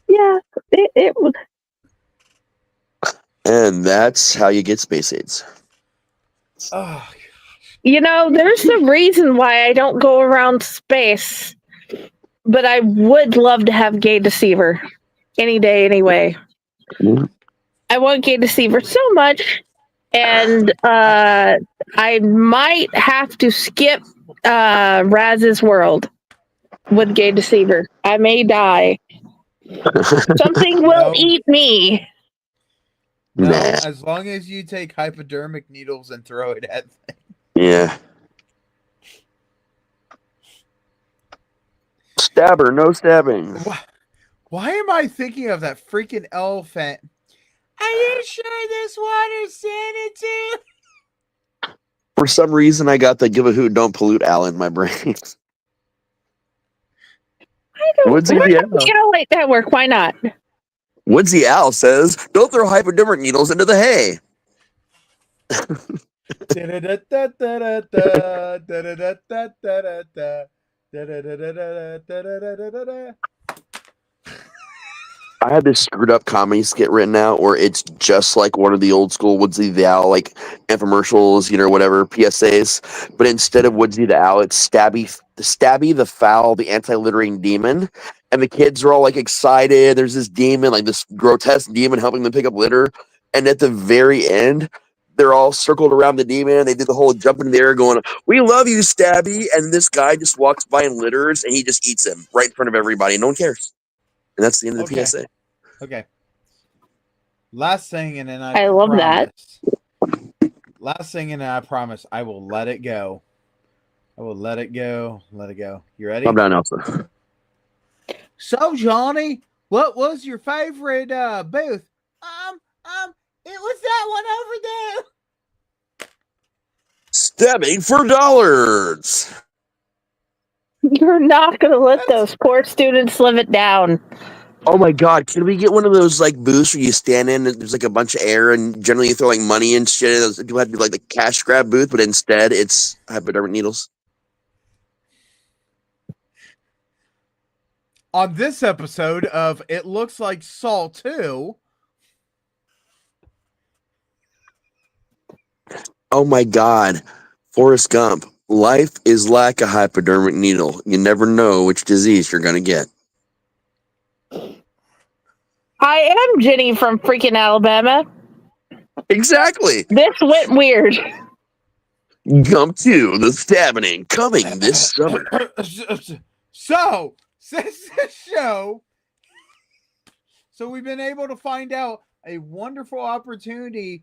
Yeah, it was. And that's how you get space aids. Oh, You know, there's a reason why I don't go around space, but I would love to have Gay Deceiver any day, anyway. Mhm. I want Gay Deceiver so much, and I might have to skip Raz's world with Gay Deceiver. I may die. Something will No. eat me. No, Nah. as long as you take hypodermic needles and throw it at them. Yeah. Stabber, no stabbing. Why am I thinking of that freaking elephant? Are you sure this water's sanitary? For some reason, I got the give a hoot, don't pollute Al in my brain. Woodsy Why the don't Owl. you know, like that work? Why not? Woodsy Owl says, don't throw hypodermic needles into the hay. I had this screwed up comedy skit written out where it's just like one of the old school Woodsy the Owl, like infomercials, whatever, PSAs. But instead of Woodsy the Owl, it's Stabby the Fowl, the anti-littering demon. And the kids are all like excited. There's this demon, like this grotesque demon helping them pick up litter. And at the very end, they're all circled around the demon. They did the whole jump in the air going, "We love you, Stabby." And this guy just walks by and litters and he just eats him right in front of everybody. No one cares. And that's the end of the PSA. Okay. Last thing, and then I love promise. that. Last thing, and then I promise I will let it go. I will let it go. Let it go. You ready? Calm down, Elsa. So, Johnny, what was your favorite booth? It was that one over there. Stabbing for dollars. You're not going to let those poor students live it down. Oh my god, can we get one of those like booths where you stand in and there's like a bunch of air and generally you throw like money and shit? You have to do like the cash grab booth, but instead it's hypodermic needles. On this episode of It Looks Like Saw 2. Oh my god. Forrest Gump. Life is like a hypodermic needle. You never know which disease you're gonna get. I am Jenny from freaking Alabama. Exactly. This went weird. Gump 2, the stabbing, coming this summer. So, since this show, we've been able to find out a wonderful opportunity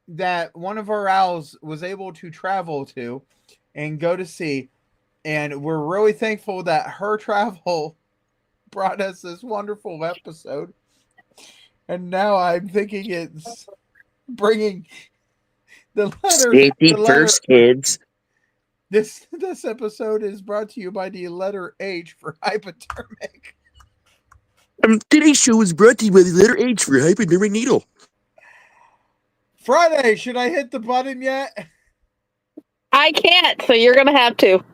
that one of our owls was able to travel to and go to see. And we're really thankful that her travel brought us this wonderful episode. And now I'm thinking it's bringing the letter. Safety first, kids. This episode is brought to you by the letter H for hypodermic. Today's show is brought to you by the letter H for hypodermic needle. Friday, should I hit the button yet? I can't, so you're going to have to.